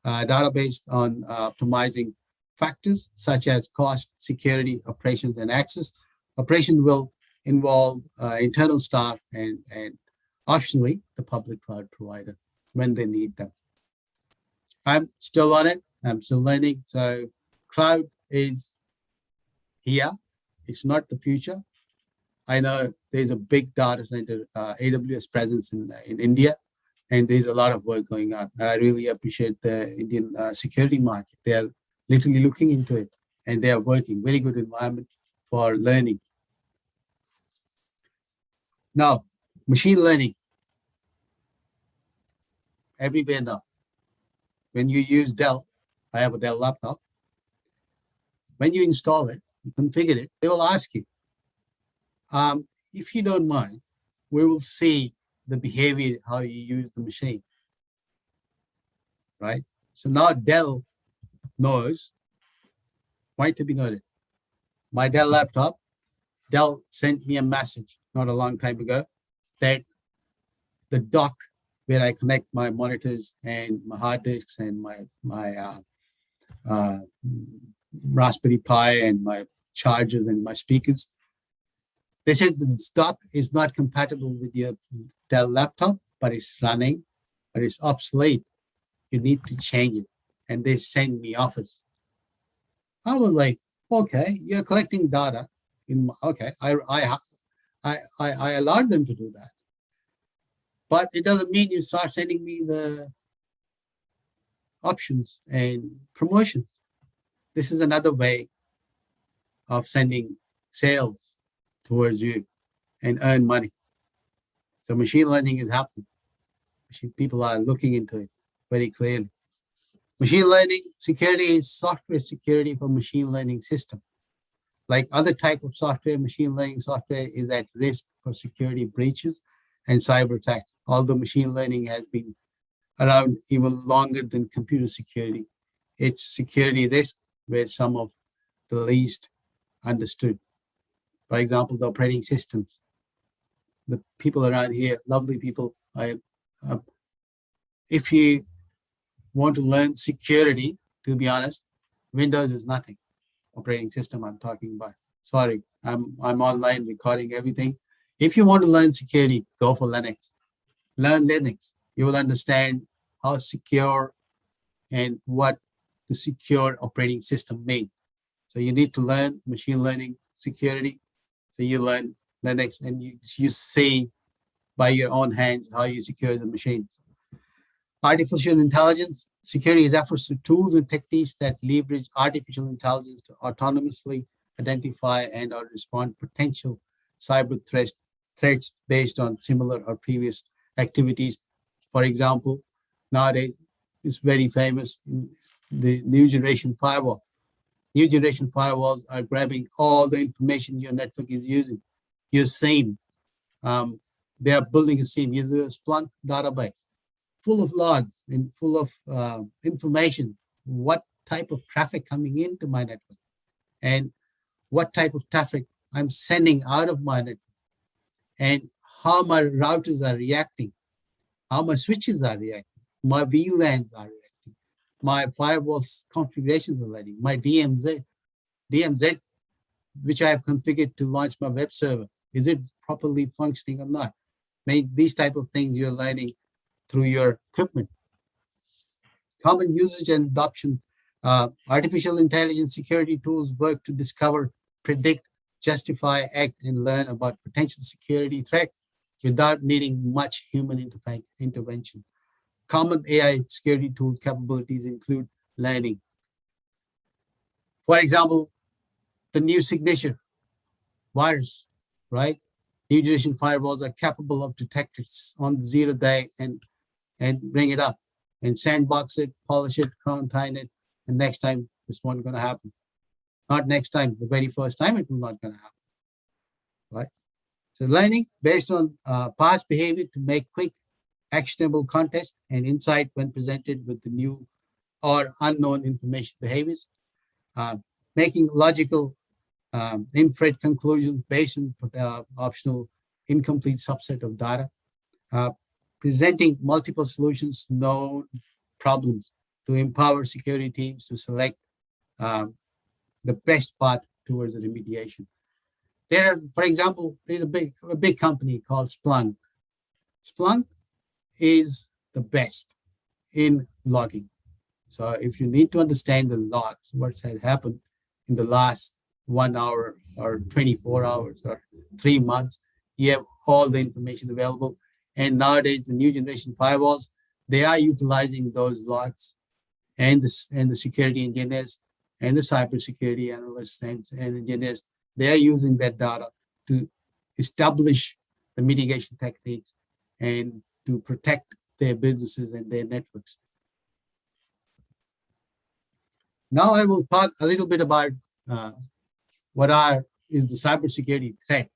database on optimizing factors such as cost, security, operations, and access. Operation will involve internal staff and optionally the public cloud provider when they need them. I'm still on it. I'm still learning. So cloud is here. It's not the future. I know there's a big data center, AWS presence in India, and there's a lot of work going on. I really appreciate the Indian security market. They are literally looking into it, and they are working. Very good environment for learning. Now, machine learning. Everywhere now. When you use Dell, I have a Dell laptop. When you install it, you configure it, they will ask you, if you don't mind, we will see the behavior, how you use the machine, right? So now Dell knows, point to be noted, my Dell laptop, Dell sent me a message not a long time ago that the dock where I connect my monitors and my hard disks and my Raspberry Pi and my chargers and my speakers, they said that the dock is not compatible with your Dell laptop, but it's running, but it's obsolete. You need to change it. And they send me offers. I was like, okay, you're collecting data. I allowed them to do that. But it doesn't mean you start sending me the options and promotions. This is another way of sending sales towards you and earn money. So machine learning is happening. People are looking into it very clearly. Machine learning security is software security for machine learning system. Like other type of software, machine learning software is at risk for security breaches and cyber attacks. Although machine learning has been around even longer than computer security, it's security risk where some of the least understood. For example, the operating systems. The people around here, lovely people. If you want to learn security, to be honest, Windows is nothing. Operating system I'm talking about. Sorry, I'm online recording everything. If you want to learn security, go for Linux. Learn Linux. You will understand how secure and what the secure operating system means. So you need to learn machine learning security. So you learn Linux and you see by your own hands how you secure the machines. Artificial intelligence security refers to tools and techniques that leverage artificial intelligence to autonomously identify and or respond to potential cyber threats based on similar or previous activities. For example, nowadays it's very famous in the new generation firewall. New generation firewalls are grabbing all the information your network is using. Your SIEM, they are building a SIEM using a Splunk database full of logs and full of information. What type of traffic coming into my network and what type of traffic I'm sending out of my network and how my routers are reacting, how my switches are reacting, my VLANs are reacting, my firewall configurations are ready, my DMZ, which I have configured to launch my web server. Is it properly functioning or not? These type of things you're learning through your equipment. Common usage and adoption. Artificial intelligence security tools work to discover, predict, justify, act, and learn about potential security threats without needing much human intervention. Common AI security tools capabilities include learning. For example, the new signature virus, right? New generation firewalls are capable of detecting on 0 day and bring it up and sandbox it, polish it, contain it, and next time this won't going to happen. Not next time, the very first time it will not going to happen, right? So learning based on past behavior to make quick, actionable context and insight when presented with the new or unknown information behaviors, making logical inferred conclusions based on optional incomplete subset of data, presenting multiple solutions, known problems to empower security teams to select the best path towards the remediation. There, for example, there's a big company called Splunk. Splunk is the best in logging. So if you need to understand the logs, what had happened in the last 1 hour or 24 hours or 3 months, you have all the information available. And nowadays, the new generation firewalls, they are utilizing those logs and the security engineers and the cybersecurity analysts and engineers, they are using that data to establish the mitigation techniques and to protect their businesses and their networks. Now I will talk a little bit about what is the cybersecurity threat.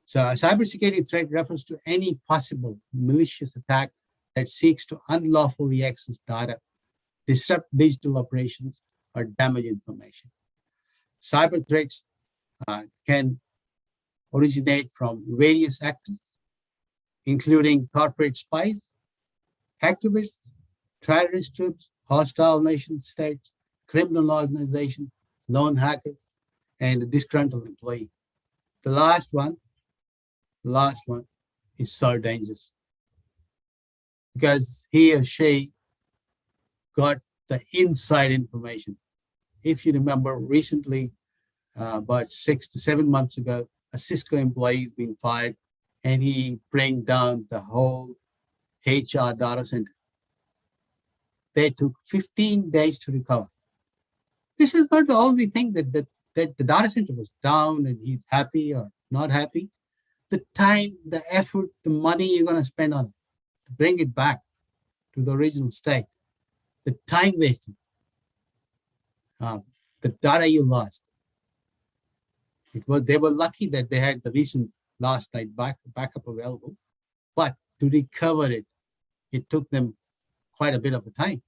So a cybersecurity threat refers to any possible malicious attack that seeks to unlawfully access data, disrupt digital operations, or damage information. Cyber threats can originate from various actors, including corporate spies, hacktivists, terrorist groups, hostile nation states, criminal organizations, lone hacker, and a disgruntled employee. The last one is so dangerous because he or she got the inside information. If you remember recently, about 6 to 7 months ago, a Cisco employee has been fired and he bring down the whole HR data center. They took 15 days to recover. This is not the only thing that the data center was down and he's happy or not happy. The time, the effort, the money you're going to spend on it to bring it back to the original state, the time wasted, the data you lost. They were lucky that they had the recent last night backup available, but to recover it, it took them quite a bit of a time.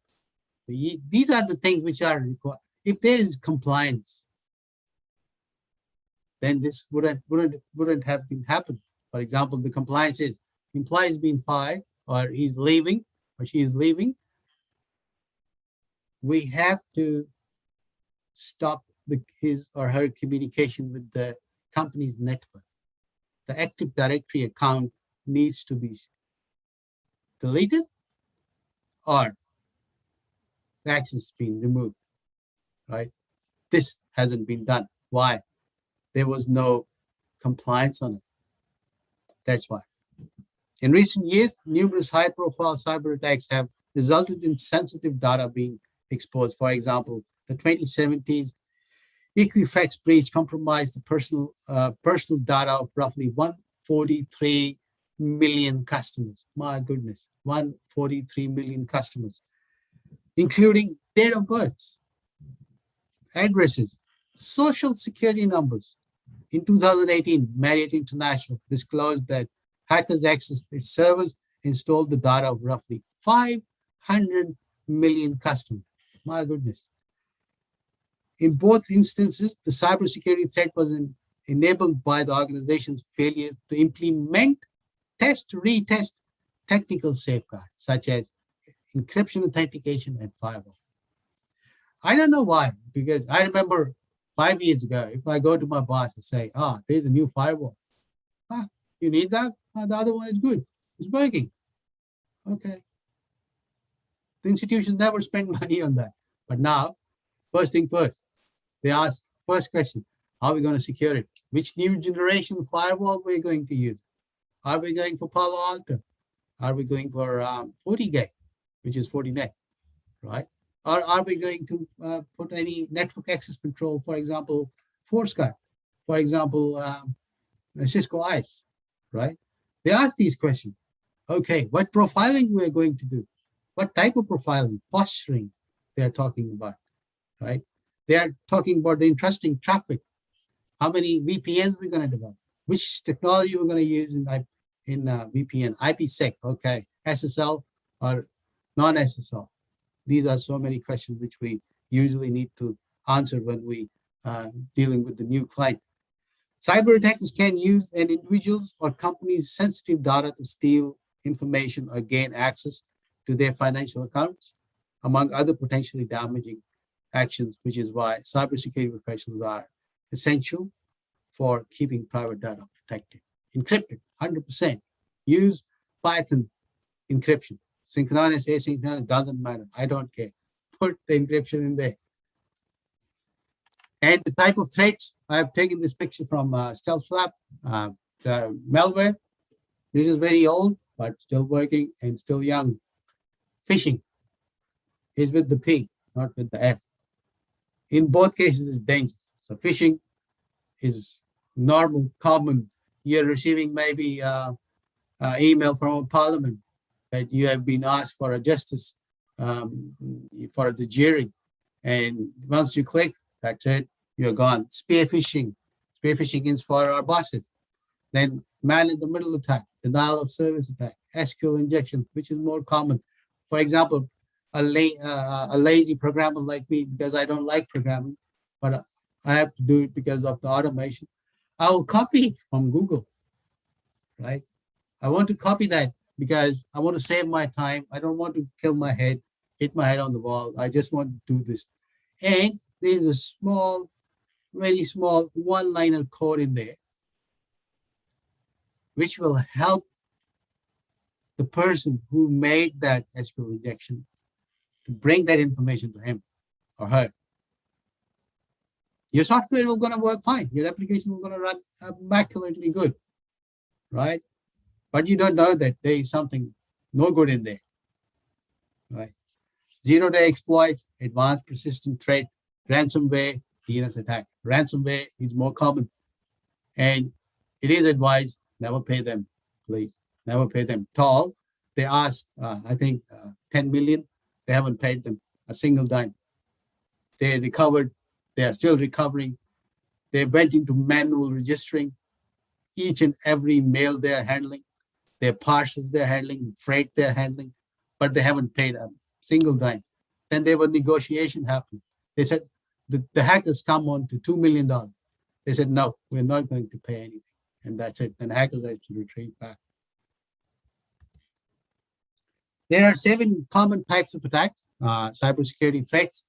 These are the things which are required. If there is compliance, then this wouldn't have been happened. For example, the compliance is employee is being fired or he's leaving or she is leaving. We have to stop his or her communication with the company's network. The Active Directory account needs to be deleted or the access being removed, right? This hasn't been done. Why? There was no compliance on it. That's why. In recent years, numerous high-profile cyber attacks have resulted in sensitive data being exposed. For example, the 2017 Equifax breach compromised the personal data of roughly 143 million customers. My goodness, 143 million customers, including date of births, addresses, social security numbers. In 2018, Marriott International disclosed that hackers accessed its servers and stole the data of roughly 500 million customers. My goodness. In both instances, the cybersecurity threat was enabled by the organization's failure to implement, test, retest technical safeguards, such as encryption, authentication, and firewall. I don't know why, because I remember 5 years ago, if I go to my boss and say, there's a new firewall. You need that? The other one is good. It's working. Okay. The institutions never spend money on that. But now, first thing first, they ask first question, how are we going to secure it? Which new generation firewall we're going to use? Are we going for Palo Alto? Are we going for FortiGate, which is Fortinet, right? Or are we going to put any network access control, for example, Foresky, for example, Cisco ICE, right? They ask these questions. Okay, what profiling we're going to do? What type of profiling, posturing they're talking about, right? They are talking about the interesting traffic. How many VPNs we're going to develop? Which technology we're going to use in VPN? IPsec, okay. SSL or non-SSL? These are so many questions which we usually need to answer when we dealing with the new client. Cyber attackers can use an individual's or company's sensitive data to steal information or gain access to their financial accounts, among other potentially damaging actions, which is why cybersecurity professionals are essential for keeping private data protected. Encrypted, 100%. Use Python encryption. Synchronous, asynchronous, doesn't matter. I don't care. Put the encryption in there. And the type of threats, I've taken this picture from Stealth Lab, malware. This is very old, but still working and still young. Phishing is with the P, not with the F. In both cases, it's dangerous. So phishing is normal, common. You're receiving maybe email from a parliament that you have been asked for a justice for the jury. And once you click, that's it, you're gone. Spear phishing. Spear phishing is for our bosses. Then man in the middle attack, denial of service attack, SQL injection, which is more common. For example, a lazy programmer like me, because I don't like programming, but I have to do it because of the automation. I will copy it from Google, right? I want to copy that because I want to save my time. I don't want to kill my head, hit my head on the wall. I just want to do this. And there's a small, very small one-liner code in there, which will help the person who made that SQL injection to bring that information to him or her. Your software is going to work fine. Your application is going to run immaculately good, right? But you don't know that there is something no good in there, right? Zero-day exploits, advanced persistent threat, ransomware, DNS attack. Ransomware is more common, and it is advised never pay them, please. Never pay them. Toll, they asked, I think, 10 million. They haven't paid them a single dime. They recovered. They are still recovering. They went into manual registering each and every mail they are handling, their parcels they're handling, freight they're handling, but they haven't paid a single dime. Then there were negotiations happening. They said the hackers come on to $2 million. They said, no, we're not going to pay anything. And that's it. Then hackers had to retreat back. There are 7 common types of attacks, cybersecurity threats.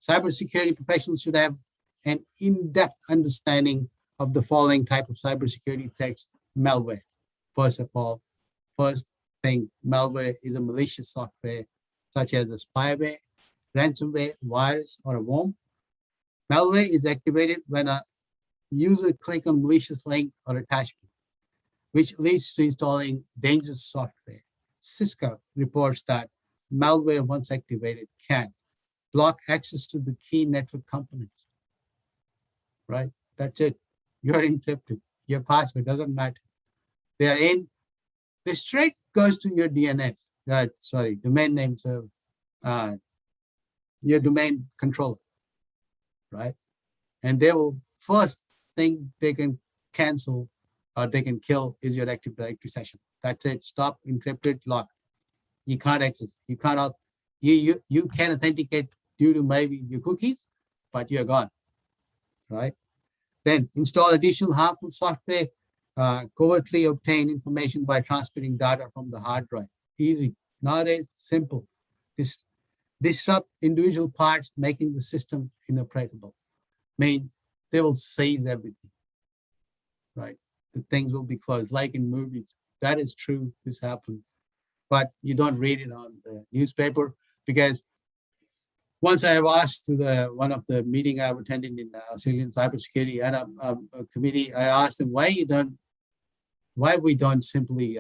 Cybersecurity professionals should have an in-depth understanding of the following type of cybersecurity threats. Malware. First of all, first thing, malware is a malicious software such as a spyware, ransomware, virus, or a worm. Malware is activated when a user clicks on malicious link or attachment, which leads to installing dangerous software. Cisco reports that malware, once activated, can block access to the key network components. Right? That's it. You're encrypted. Your password doesn't matter. They are in. The straight goes to your DNS. Domain name server. Your domain controller. Right? And they will first thing they can cancel or they can kill is your Active Directory session. That's it. Stop, encrypted, lock. You can't access. You cannot. You can authenticate due to maybe your cookies, but you're gone. Right? Then install additional harmful software. Covertly obtain information by transmitting data from the hard drive. Easy. Nowadays, simple. Disrupt individual parts, making the system inoperable. Means they will seize everything. Right? The things will be closed, like in movies. That is true. This happened. But you don't read it on the newspaper because once I have asked to one of the meeting I've attended in Australian cybersecurity and a committee, I asked them why we don't simply,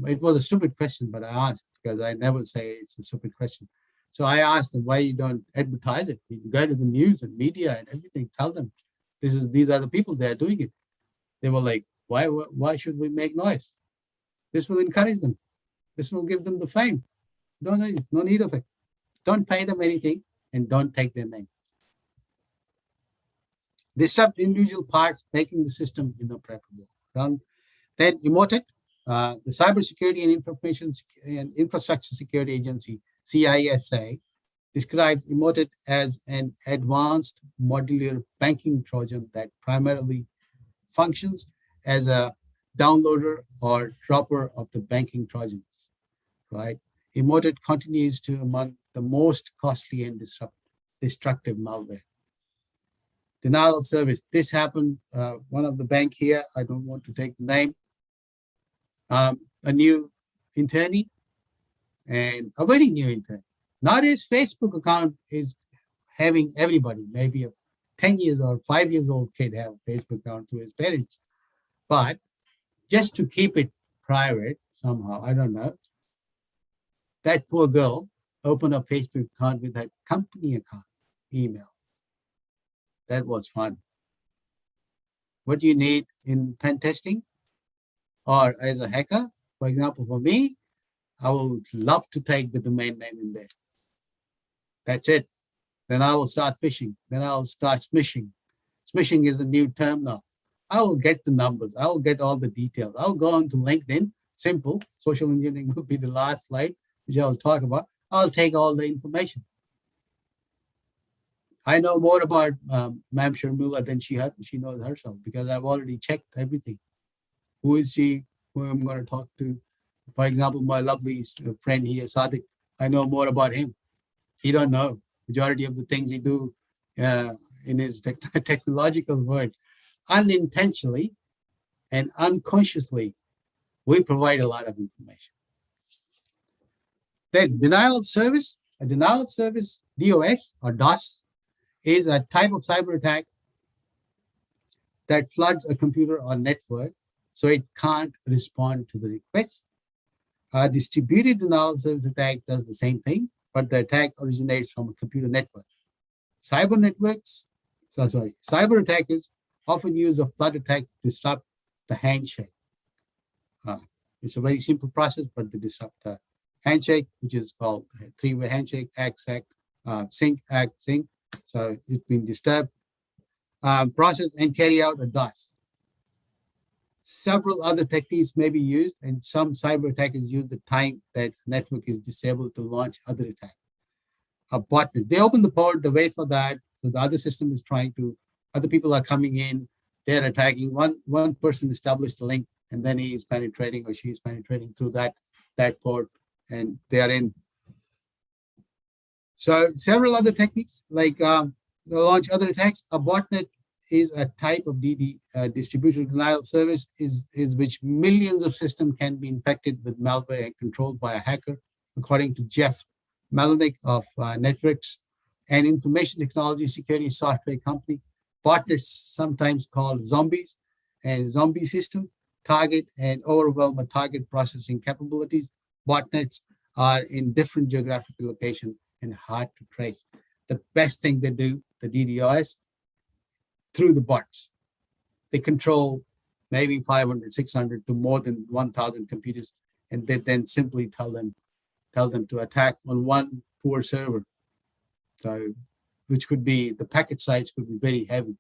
it was a stupid question, but I asked because I never say it's a stupid question. So I asked them why you don't advertise it. You go to the news and media and everything, tell them these are the people that are doing it. They were like, why should we make noise? This will encourage them. This will give them the fame. No need of it. Don't pay them anything and don't take their name. Disrupt individual parts, making the system inoperable. Then emoted, the Cybersecurity and Information and Infrastructure Security Agency, CISA, describes emoted as an advanced modular banking Trojan that primarily functions as a downloader or dropper of the banking Trojans. Right? Emoted continues to among the most costly and destructive malware. Denial of service. This happened, one of the bank here, I don't want to take the name, a new internee and a very new intern. Not his Facebook account is having everybody, maybe a 10 years or 5 years old kid have a Facebook account through his parents. But just to keep it private somehow, I don't know, that poor girl opened a Facebook account with her company account email. That was fun. What do you need in pen testing or as a hacker? For example, for me, I would love to take the domain name in there. That's it. Then I will start phishing. Then I'll start smishing. Smishing is a new term now. I will get the numbers. I will get all the details. I'll go on to LinkedIn. Simple. Social engineering will be the last slide, which I'll talk about. I'll take all the information. I know more about Ma'am Sharmila than she knows herself because I've already checked everything. Who is she? Who I'm going to talk to? For example, my lovely friend here, Sadiq. I know more about him. He don't know majority of the things he do in his technological world. Unintentionally and unconsciously, we provide a lot of information. Then denial of service. A denial of service, DOS or DOS, is a type of cyber attack that floods a computer or network so it can't respond to the request. A distributed denial of service attack does the same thing, but the attack originates from a computer network. Cyber attackers often use a flood attack to disrupt the handshake. It's a very simple process, but they disrupt the handshake, which is called three-way handshake, sync, sync. So it's been disturbed, process and carry out a DOS. Several other techniques may be used, and some cyber attackers use the time that the network is disabled to launch other attacks. Botnets, they open the port, they wait for that. So the other system is other people are coming in, they're attacking. One person established the link, and then he is penetrating or she is penetrating through that port, and they are in. So several other techniques like launch other attacks. A botnet is a type of distributed denial of service is which millions of systems can be infected with malware and controlled by a hacker, according to Jeff Malonick of Networks and Information Technology Security Software Company. Botnets, sometimes called zombies, and zombie system target and overwhelm a target processing capabilities. Botnets are in different geographical locations and hard to trace. The best thing they do, the DDoS, through the bots. They control maybe 500, 600 to more than 1,000 computers, and they then simply tell them to attack on one poor server. So, which could be, the packet size could be very heavy.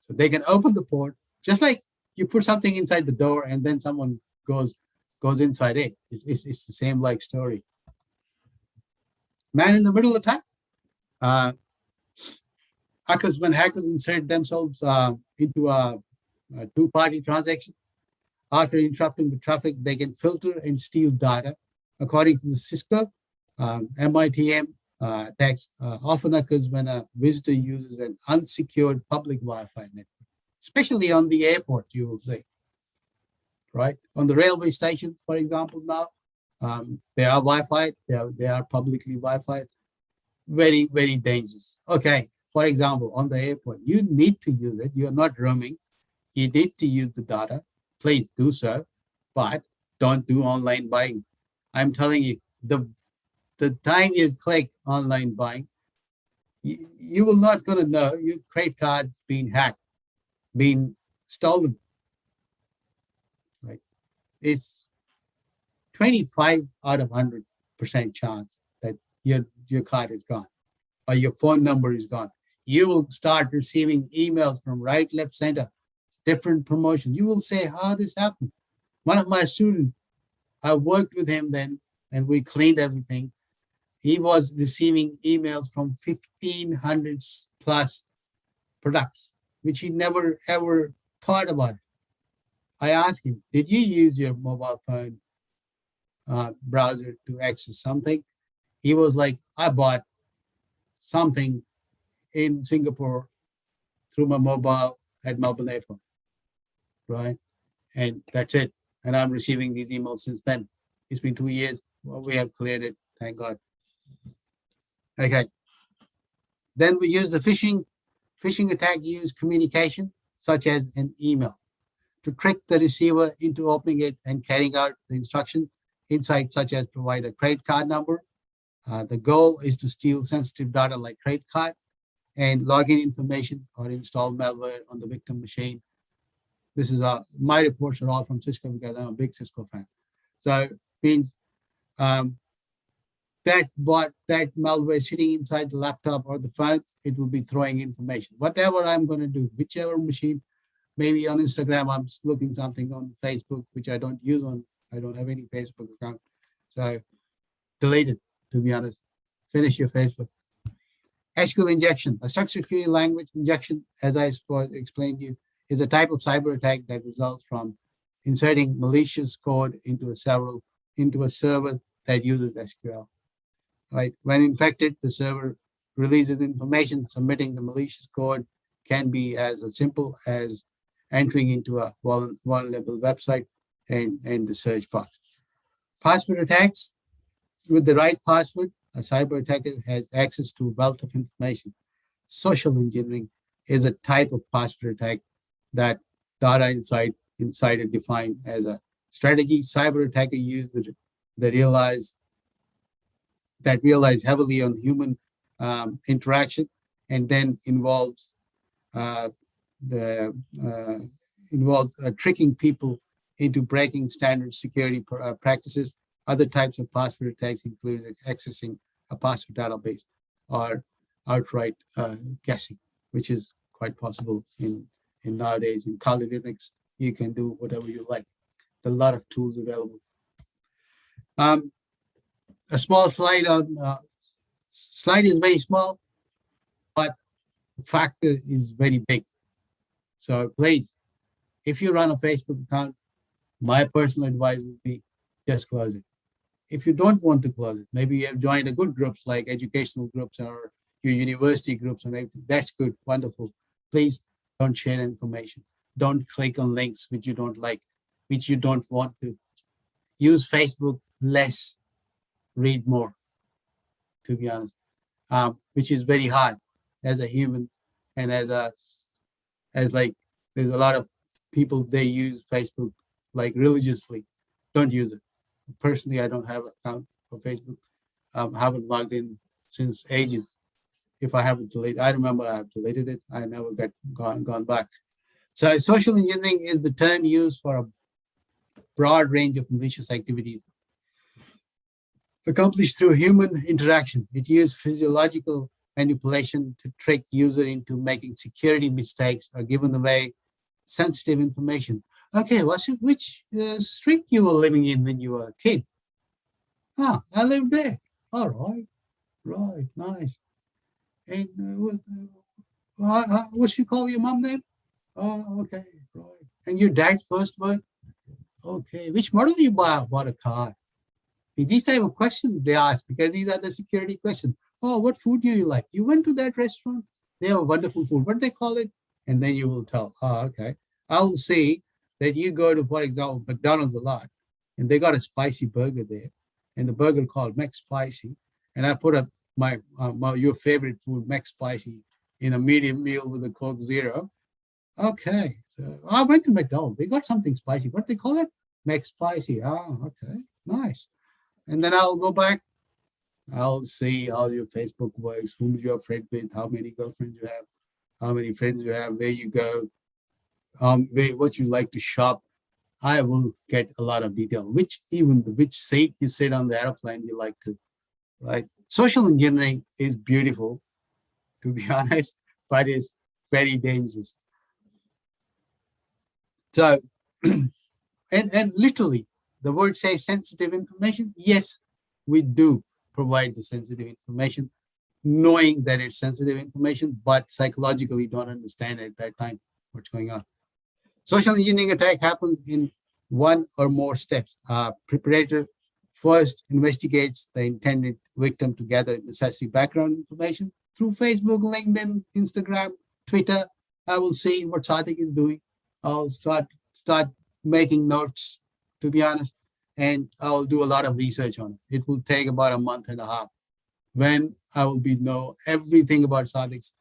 So they can open the port, just like you put something inside the door and then someone goes inside it. It's the same like story. Man in the middle attack. Occurs when hackers insert themselves into a two-party transaction. After interrupting the traffic, they can filter and steal data. According to the Cisco, MITM attacks often occurs when a visitor uses an unsecured public Wi-Fi network, especially on the airport, you will see. Right? On the railway stations, for example, now, they are Wi-Fi, they are publicly Wi-Fi. Very, very dangerous. Okay. For example, on the airport, you need to use it. You're not roaming. You need to use the data. Please do so, but don't do online buying. I'm telling you, the time you click online buying, you will not going to know your credit card's being hacked, being stolen. Right? It's 25 out of 100% chance that your card is gone or your phone number is gone. You will start receiving emails from right, left, center, different promotions. You will say, how this happened? One of my students, I worked with him then, and we cleaned everything. He was receiving emails from 1,500 plus products, which he never ever thought about. I asked him, did you use your mobile phone browser to access something? He was like, I bought something in Singapore through my mobile at Melbourne Airport, right? And that's it. And I'm receiving these emails since then. It's been 2 years. Well, we have cleared it, thank God. Okay. Then we use the phishing. Phishing attack use communication, such as an email, to trick the receiver into opening it and carrying out the instructions inside, such as provide a credit card number. The goal is to steal sensitive data like credit card and login information or install malware on the victim machine. This is my reports are all from Cisco because I'm a big Cisco fan. So means that malware sitting inside the laptop or the phone, it will be throwing information. Whatever I'm going to do, whichever machine, maybe on Instagram, I'm looking something on Facebook, which I don't use I don't have any Facebook account. So delete it, to be honest. Finish your Facebook. SQL injection, a structured query language injection, as I explained to you, is a type of cyber attack that results from inserting malicious code into a server that uses SQL. Right? When infected, the server releases information. Submitting the malicious code can be as simple as entering into a vulnerable website and the search box. Password attacks. With the right password, a cyber attacker has access to a wealth of information. Social engineering is a type of password attack that data insider defined as a strategy cyber attacker uses that realize heavily on human interaction, and then involves uh, the involves tricking people into breaking standard security practices. Other types of password attacks include accessing a password database or outright guessing, which is quite possible in nowadays. In Kali Linux, you can do whatever you like. There are a lot of tools available. A small slide on slide is very small, but the factor is very big. So please, if you run a Facebook account, my personal advice would be just close it. If you don't want to close it, maybe you have joined a good groups like educational groups or your university groups and everything. That's good, wonderful. Please don't share information. Don't click on links which you don't like, which you don't want to. Use Facebook less, read more, to be honest, which is very hard as a human and as like there's a lot of people, they use Facebook like religiously. Don't use it. Personally, I don't have an account for Facebook. Haven't logged in since ages. If I haven't deleted, I remember I have deleted it. I never gone back. So social engineering is the term used for a broad range of malicious activities accomplished through human interaction. It uses physiological manipulation to trick user into making security mistakes or giving away sensitive information. Okay, Wasif, which street you were living in when you were a kid? Ah, I lived there. All right, right, nice. And what you call your mom name? Oh, okay, right. And your dad's first word? Okay. Which model you bought a car? These type of questions they ask because these are the security questions. Oh, what food do you like? You went to that restaurant. They have wonderful food. What do they call it? And then you will tell. Oh, okay. I'll say that you go to, for example, McDonald's a lot, and they got a spicy burger there, and the burger called McSpicy, and I put up your favorite food McSpicy in a medium meal with a Coke Zero. Okay, so I went to McDonald's. They got something spicy. What they call it? McSpicy. Ah, okay, nice. And then I'll go back. I'll see how your Facebook works, whom you're friends with, how many girlfriends you have, how many friends you have, where you go, what you like to shop. I will get a lot of detail, which seat you sit on the airplane you like to, right? Social engineering is beautiful, to be honest, but it's very dangerous. So, and literally, the word says sensitive information. Yes, we do provide the sensitive information, knowing that it's sensitive information, but psychologically don't understand at that time what's going on. Social engineering attack happens in one or more steps. Preparator first investigates the intended victim to gather necessary background information through Facebook, LinkedIn, Instagram, Twitter. I will see what Sadik is doing. I'll start making notes, to be honest, and I'll do a lot of research on it. It will take about a month and a half when I will know everything about Sadik's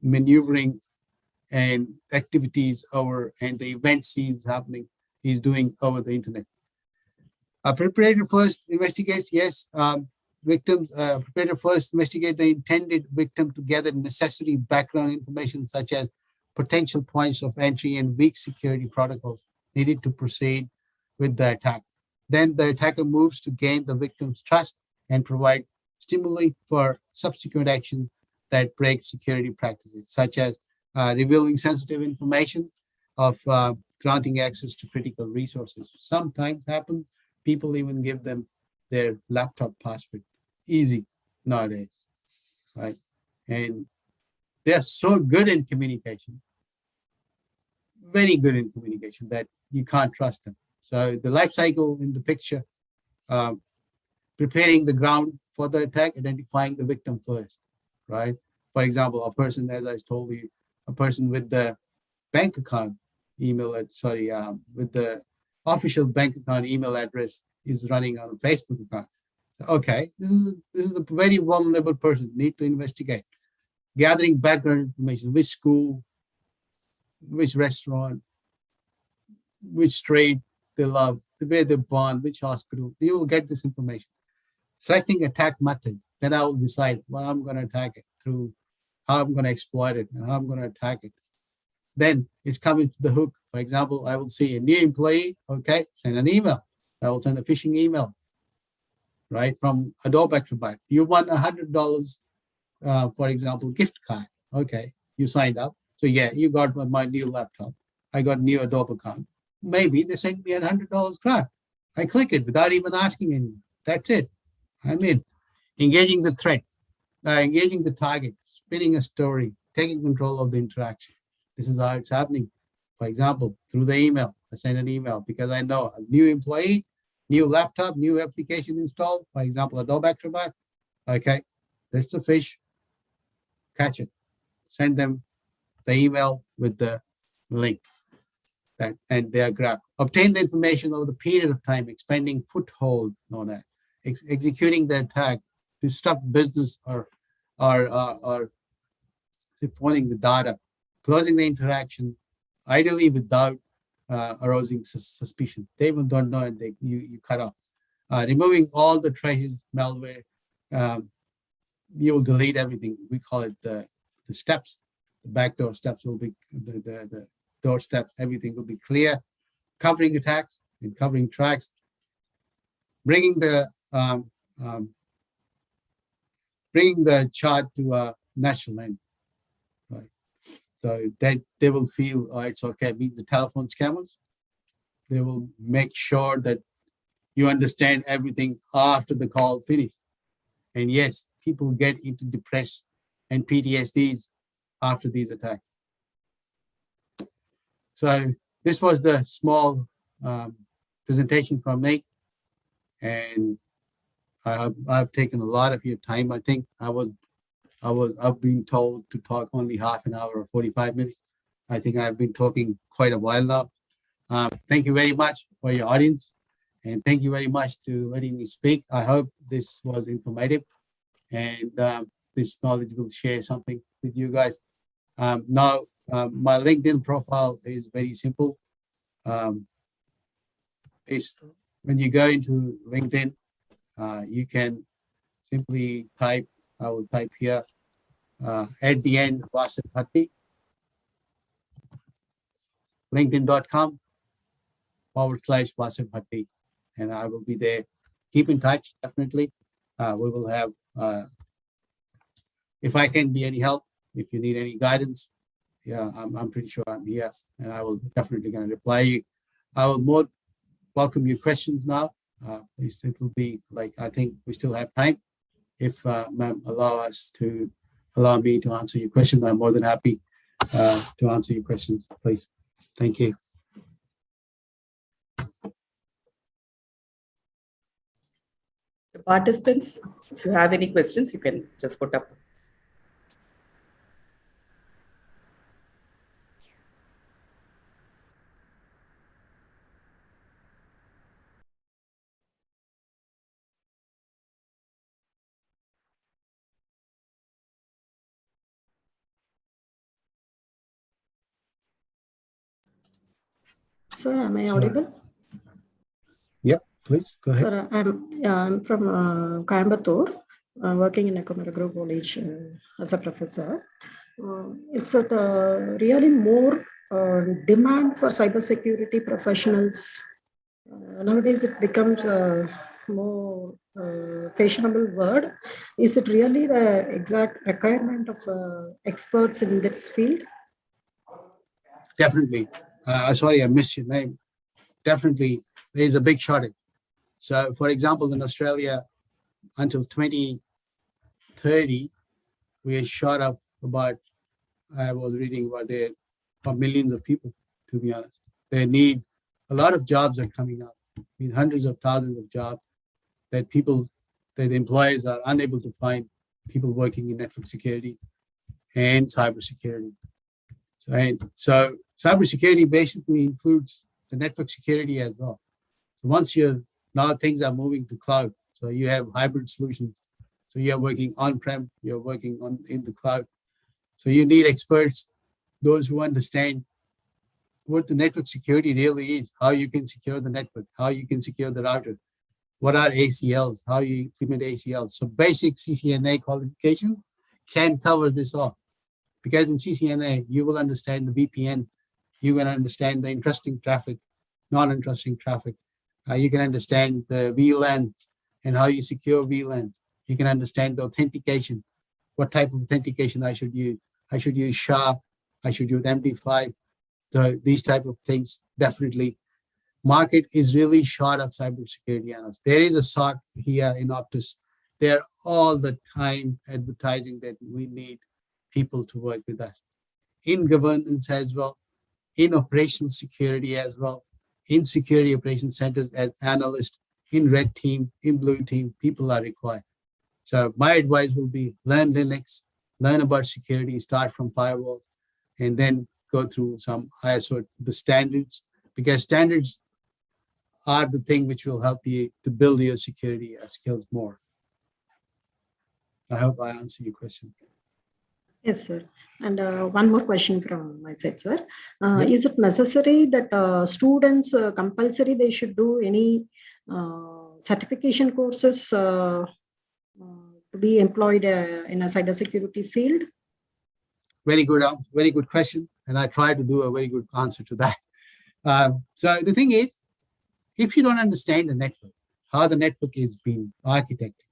maneuvering and activities and the events he's doing over the internet. A preparator first investigates, yes. Preparator first investigate the intended victim to gather necessary background information such as potential points of entry and weak security protocols needed to proceed with the attack. Then the attacker moves to gain the victim's trust and provide stimuli for subsequent action that break security practices, such as revealing sensitive information of granting access to critical resources. Sometimes happens, people even give them their laptop password. Easy nowadays, right? And they're so good in communication, very good in communication that you can't trust them. So the life cycle in the picture, preparing the ground for the attack, identifying the victim first, right? For example, a person, as I told you, a person with the bank account with the official bank account email address is running on a Facebook account. Okay, this is a very vulnerable person, need to investigate. Gathering background information, which school, which restaurant, which trade they love, where they're born, which hospital. You will get this information. Selecting attack method, then I will decide what I'm going to attack it through, how I'm going to exploit it, and how I'm going to attack it. Then it's coming to the hook. For example, I will see a new employee, okay, send an email. I will send a phishing email, right, from Adobe Acrobat. You want $100, for example, gift card. Okay, you signed up. So yeah, you got my new laptop. I got new Adobe account. Maybe they sent me $100 card. I click it without even asking anyone. That's it. I'm in. Engaging the threat, engaging the target, spinning a story, taking control of the interaction. This is how it's happening. For example, through the email, I send an email because I know a new employee, new laptop, new application installed. For example, Adobe Acrobat. Okay, there's the fish. Catch it. Send them the email with the link. And they are grabbed. Obtain the information over the period of time, expanding foothold on that, executing the attack, disrupt business or supporting the data, closing the interaction, ideally without arousing suspicion. They even don't know, and you cut off. Removing all the traces, malware, you will delete everything. We call it the steps. The backdoor steps will be the door steps. Everything will be clear. Covering attacks and covering tracks. Bringing the chart to a national end, right? So that they will feel, oh, it's okay. Means the telephone scammers, they will make sure that you understand everything after the call finished. And yes, people get into depression and PTSDs after these attacks. So this was the small presentation from me, and I've taken a lot of your time. I think I've been told to talk only half an hour or 45 minutes. I think I've been talking quite a while now. Thank you very much for your audience, and thank you very much to letting me speak. I hope this was informative, and this knowledge will share something with you guys. Now, my LinkedIn profile is very simple. It's when you go into LinkedIn, you can simply type, I will type here, at the end, Wasif Bhatti, linkedin.com/Wasif Bhatti, and I will be there. Keep in touch, definitely. We will have, if I can be any help, if you need any guidance, yeah, I'm pretty sure I'm here, and I will definitely going to reply you. I will more welcome your questions now. It will be like, I think we still have time. If ma'am allow me to answer your questions, I'm more than happy to answer your questions, please. Thank you. The participants, if you have any questions, you can just put up. Sir, am I audible? Yep, please go ahead. Sir, I'm from Coimbatore, working in a Commercial College as a professor. Is it really more demand for cybersecurity professionals? Nowadays, it becomes a more fashionable word. Is it really the exact requirement of experts in this field? Definitely. Sorry, I missed your name. Definitely, there's a big shortage. So, for example, in Australia, until 2030, we are short of about, I was reading about there, for millions of people, to be honest. They need, a lot of jobs are coming up. I mean, hundreds of thousands of jobs that employers are unable to find people working in network security and cybersecurity. So cybersecurity basically includes the network security as well. So now things are moving to cloud. So you have hybrid solutions. So you're working on-prem, you're working in the cloud. So you need experts, those who understand what the network security really is, how you can secure the network, how you can secure the router, what are ACLs, how you implement ACLs. So basic CCNA qualification can cover this all. Because in CCNA, you will understand the VPN, you will understand the interesting traffic, non-interesting traffic. You can understand the VLAN and how you secure VLAN. You can understand the authentication, what type of authentication I should use. I should use SHA, I should use MD5. So these type of things, definitely. Market is really short of cybersecurity analysts. There is a SOC here in Optus. They're all the time advertising that we need people to work with us. In governance as well, in operational security as well, in security operations centers as analysts, in red team, in blue team, people are required. So my advice will be learn Linux, learn about security, start from firewalls, and then go through some ISO, the standards, because standards are the thing which will help you to build your security skills more. I hope I answer your question. Yes, sir. And one more question from my side, sir. Yep. Is it necessary that students compulsory they should do any certification courses to be employed in a cybersecurity field? Very good question. And I try to do a very good answer to that. So the thing is, if you don't understand the network, how the network is being architected,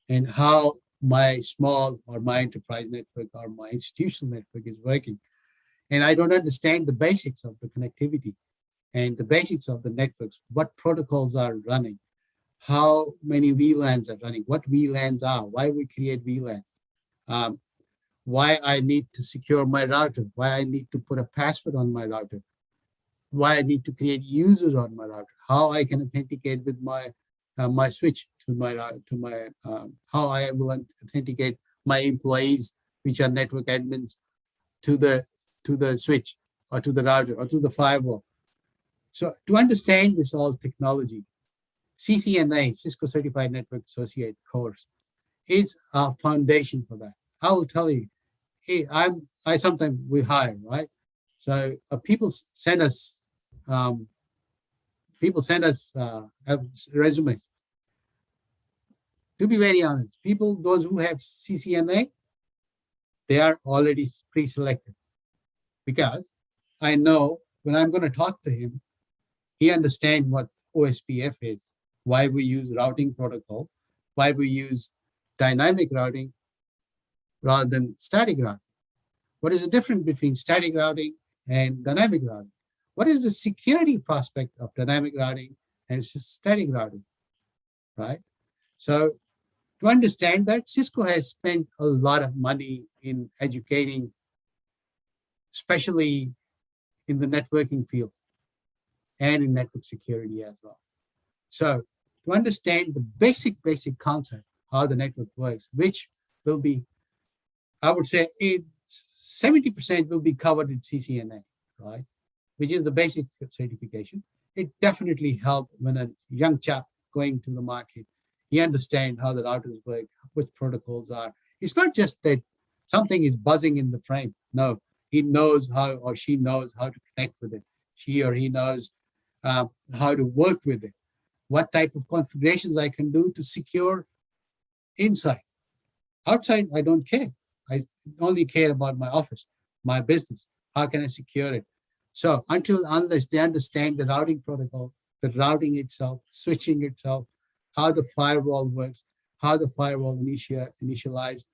and how my small or my enterprise network or my institutional network is working, and I don't understand the basics of the connectivity and the basics of the networks, what protocols are running, how many VLANs are running, what VLANs are, why we create VLAN, why I need to secure my router, why I need to put a password on my router, why I need to create users on my router, how I can authenticate with my my switch to my how I will authenticate my employees, which are network admins, to the switch or to the router or to the firewall. So to understand this all technology, CCNA, Cisco Certified Network Associate course, is a foundation for that. I will tell you, hey, I sometimes we hire, right? So people send us resumes. To be very honest, those who have CCNA, they are already pre-selected, because I know when I'm going to talk to him, he understands what OSPF is, why we use routing protocol, why we use dynamic routing rather than static routing. What is the difference between static routing and dynamic routing? What is the security prospect of dynamic routing and static routing, right? So to understand that, Cisco has spent a lot of money in educating, especially in the networking field and in network security as well. So to understand the basic concept, how the network works, which will be, I would say 70% will be covered in CCNA, right? Which is the basic certification. It definitely helps when a young chap going to the market, he understands how the routers work, which protocols are. It's not just that something is buzzing in the frame. No, he knows how, or she knows how to connect with it. She or he knows how to work with it. What type of configurations I can do to secure inside. Outside, I don't care. I only care about my office, my business. How can I secure it? So unless they understand the routing protocol, the routing itself, switching itself, how the firewall works, how the firewall initialized,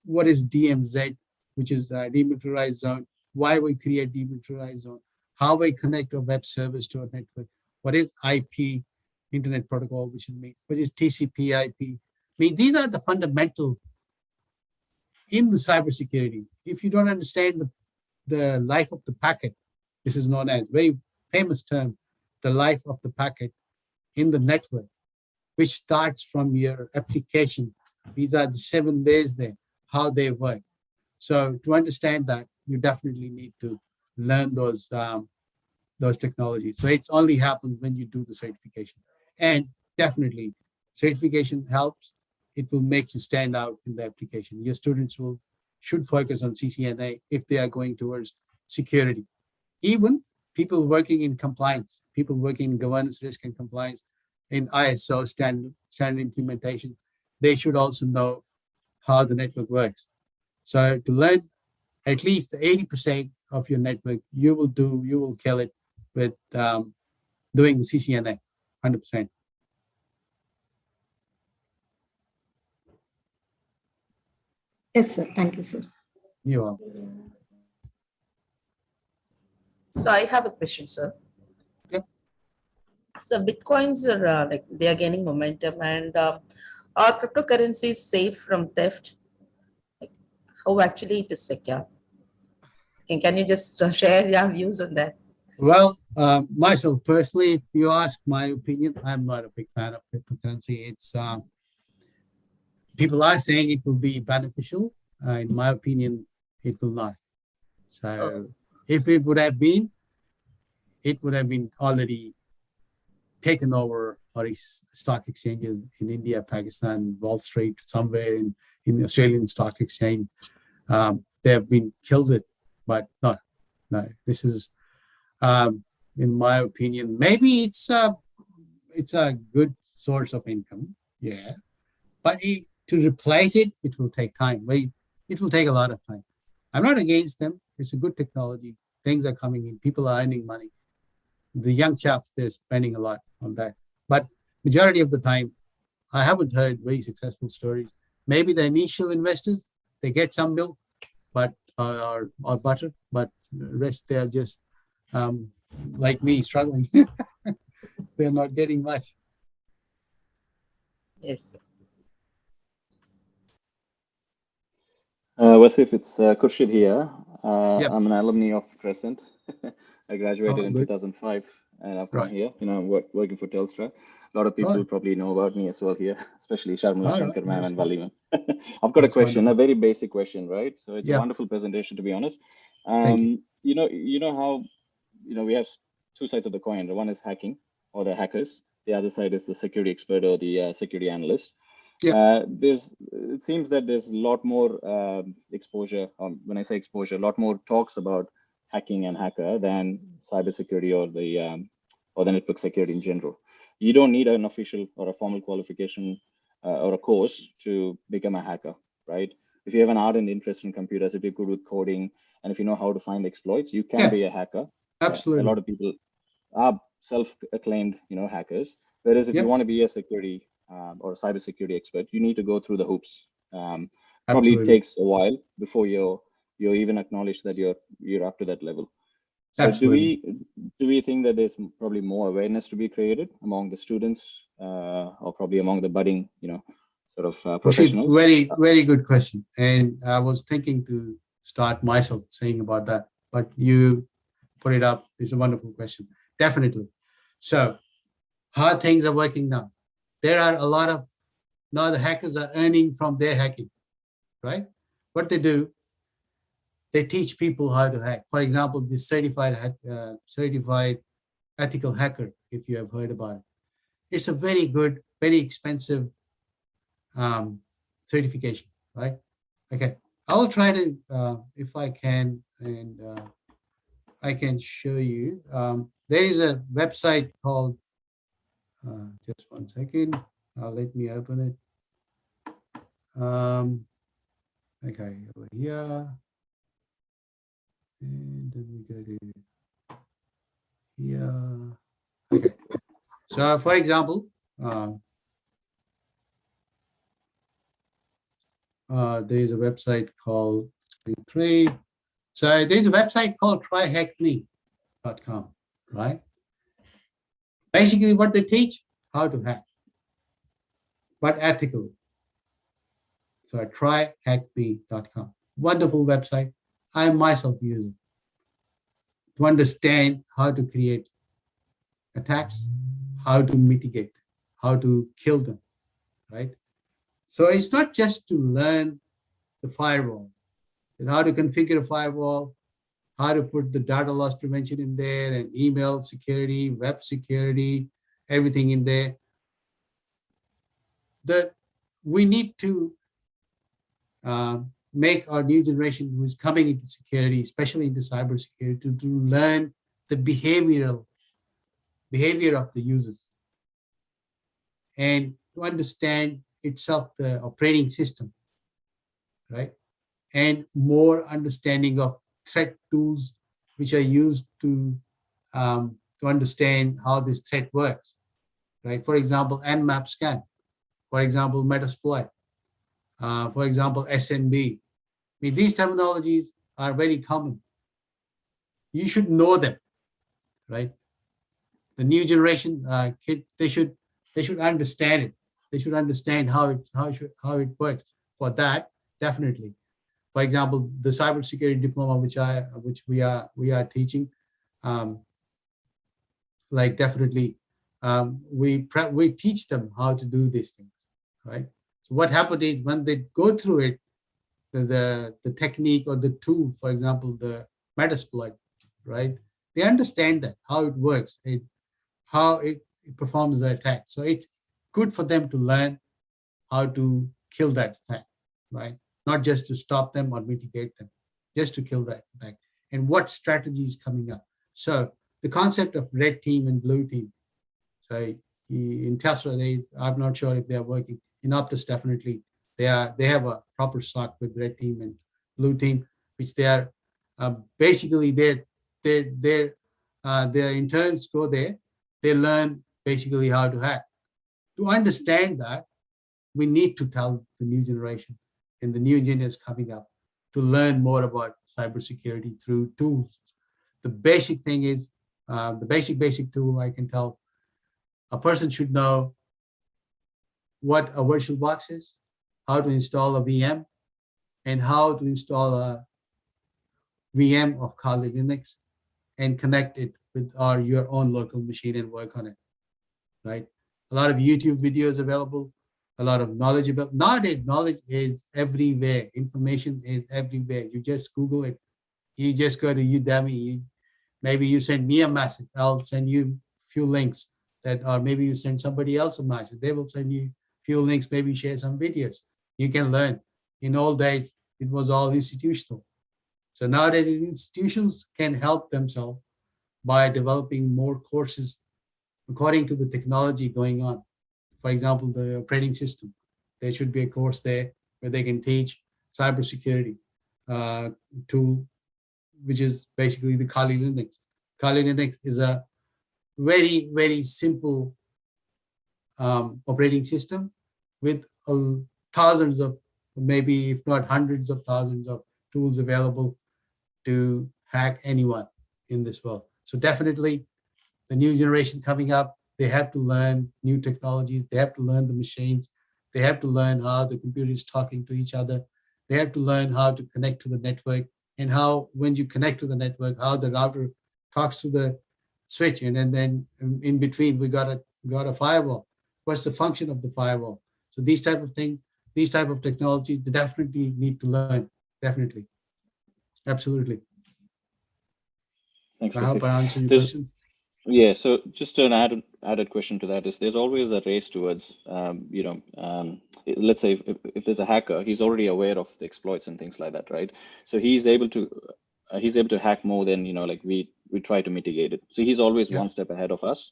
what is DMZ, which is a demilitarized zone, why we create demilitarized zone, how we connect a web service to a network, what is IP, Internet Protocol, which is TCP IP. I mean, these are the fundamental in the cybersecurity. If you don't understand the life of the packet, this is known as very famous term, the life of the packet in the network, which starts from your application. These are the 7 days there, how they work. So to understand that, you definitely need to learn those technologies. So it's only happens when you do the certification. And definitely, certification helps. It will make you stand out in the application. Your students should focus on CCNA if they are going towards security. Even people working in compliance, people working in governance, risk and compliance, in ISO standard implementation, they should also know how the network works. So to learn at least 80% of your network, you will kill it with doing the CCNA, 100%. Yes, sir. Thank you, sir. You are. So I have a question, sir. Okay. So Bitcoins are like they are gaining momentum, and are cryptocurrencies safe from theft? Like, how actually it is secure? And can you just share your views on that? Well, myself personally, if you ask my opinion, I'm not a big fan of cryptocurrency. It's people are saying it will be beneficial. In my opinion, it will not. So if it would have been, it would have been already taken over or stock exchanges in India, Pakistan, Wall Street, somewhere in the Australian stock exchange. They have been killed it, but no. This is, in my opinion, maybe it's a good source of income, yeah. But to replace it, it will take time. It will take a lot of time. I'm not against them. It's a good technology. Things are coming in. People are earning money. The young chaps, they're spending a lot on that. But majority of the time, I haven't heard very successful stories. Maybe the initial investors, they get some milk, but or butter, but the rest they're just like me, struggling. They're not getting much. Yes. Wasif, it's Khurshid here. Yep. I'm an alumni of Crescent. I graduated in good. 2005 and I've come Right. here, working for Telstra. A lot of people Right. probably know about me as well here, especially Sharmila All Shankar right, ma'am that's and good. Vali ma'am. I've got a That's question, wonderful. a very basic question, right? So it's a Yep. wonderful presentation, to be honest. Thank you. You know how, we have two sides of the coin. The one is hacking or the hackers. The other side is the security expert or the security analyst. Yeah. It seems that there's a lot more exposure. When I say exposure, a lot more talks about hacking and hacker than cybersecurity or the network security in general. You don't need an official or a formal qualification or a course to become a hacker, right? If you have an ardent interest in computers, if you're good with coding, and if you know how to find exploits, you can be a hacker. Absolutely. A lot of people are self-acclaimed, hackers. Whereas if you want to be a security or a cybersecurity expert, you need to go through the hoops. Probably it takes a while before you're even acknowledged that you're up to that level. So Absolutely. do we think that there's probably more awareness to be created among the students or probably among the budding, professionals? Very, very good question. And I was thinking to start myself saying about that, but you put it up. It's a wonderful question. Definitely. So how things are working now. There are a lot of, now the hackers are earning from their hacking, right? What they do, they teach people how to hack. For example, this certified ethical hacker, if you have heard about it. It's a very good, very expensive certification, right? Okay, I'll try to, if I can, and I can show you. There is a website called, just one second, let me open it. Okay, over here. And then we go to here. Okay, so for example, there's a website called screen 3. So there's a website called tryhackme.com, right? Basically what they teach, how to hack, but ethically. So tryhackme.com, wonderful website. I myself use it to understand how to create attacks, how to mitigate, how to kill them, right? So it's not just to learn the firewall, and how to configure a firewall, how to put the data loss prevention in there, and email security, web security, everything in there. We need to make our new generation who's coming into security, especially into cybersecurity, to learn the behavior of the users, and to understand itself the operating system, right? And more understanding of threat tools which are used to understand how this threat works, right? For example, Nmap scan, for example, Metasploit, for example, SMB. I mean, these terminologies are very common. You should know them, right? The new generation kid, they should understand it. They should understand how it works. For that, definitely. For example, the cybersecurity diploma, which we are teaching, like definitely, we teach them how to do these things, right? So what happened is when they go through it, the technique or the tool, for example, the Metasploit, right? They understand that how it works, how it performs the attack. So it's good for them to learn how to kill that attack, right? Not just to stop them or mitigate them, just to kill that attack. And what strategy is coming up. So the concept of red team and blue team. So in Tesla, I'm not sure if they're working. In Optus, definitely, they have a proper SOC with red team and blue team, which they are basically their interns go there. They learn basically how to hack. To understand that, we need to tell the new generation and the new engineers coming up to learn more about cybersecurity through tools. The basic thing is, the basic tool I can tell, a person should know what a virtual box is, how to install a VM, and how to install a VM of Kali Linux and connect it with your own local machine and work on it, right? A lot of YouTube videos available, a lot of knowledge about. Nowadays, knowledge is everywhere. Information is everywhere. You just Google it. You just go to Udemy. Maybe you send me a message. I'll send you a few links or maybe you send somebody else a message. They will send you a few links, maybe share some videos. You can learn. In old days, it was all institutional. So nowadays, institutions can help themselves by developing more courses according to the technology going on. For example, the operating system. There should be a course there where they can teach cybersecurity tool, which is basically the Kali Linux. Kali Linux is a very, very simple operating system with thousands of, maybe if not hundreds of thousands of tools available to hack anyone in this world. So definitely the new generation coming up, they have to learn new technologies. They have to learn the machines. They have to learn how the computer is talking to each other. They have to learn how to connect to the network and how, when you connect to the network, how the router talks to the switch. And then in between, we got a firewall. What's the function of the firewall? So these type of things, these type of technologies, they definitely need to learn. Definitely. Absolutely. Thanks, I hope Wasif. I answered your question. Yeah, so just an added question to that is there's always a race towards, let's say if there's a hacker, he's already aware of the exploits and things like that, right? So he's able to hack more than, like we try to mitigate it. So he's always one step ahead of us.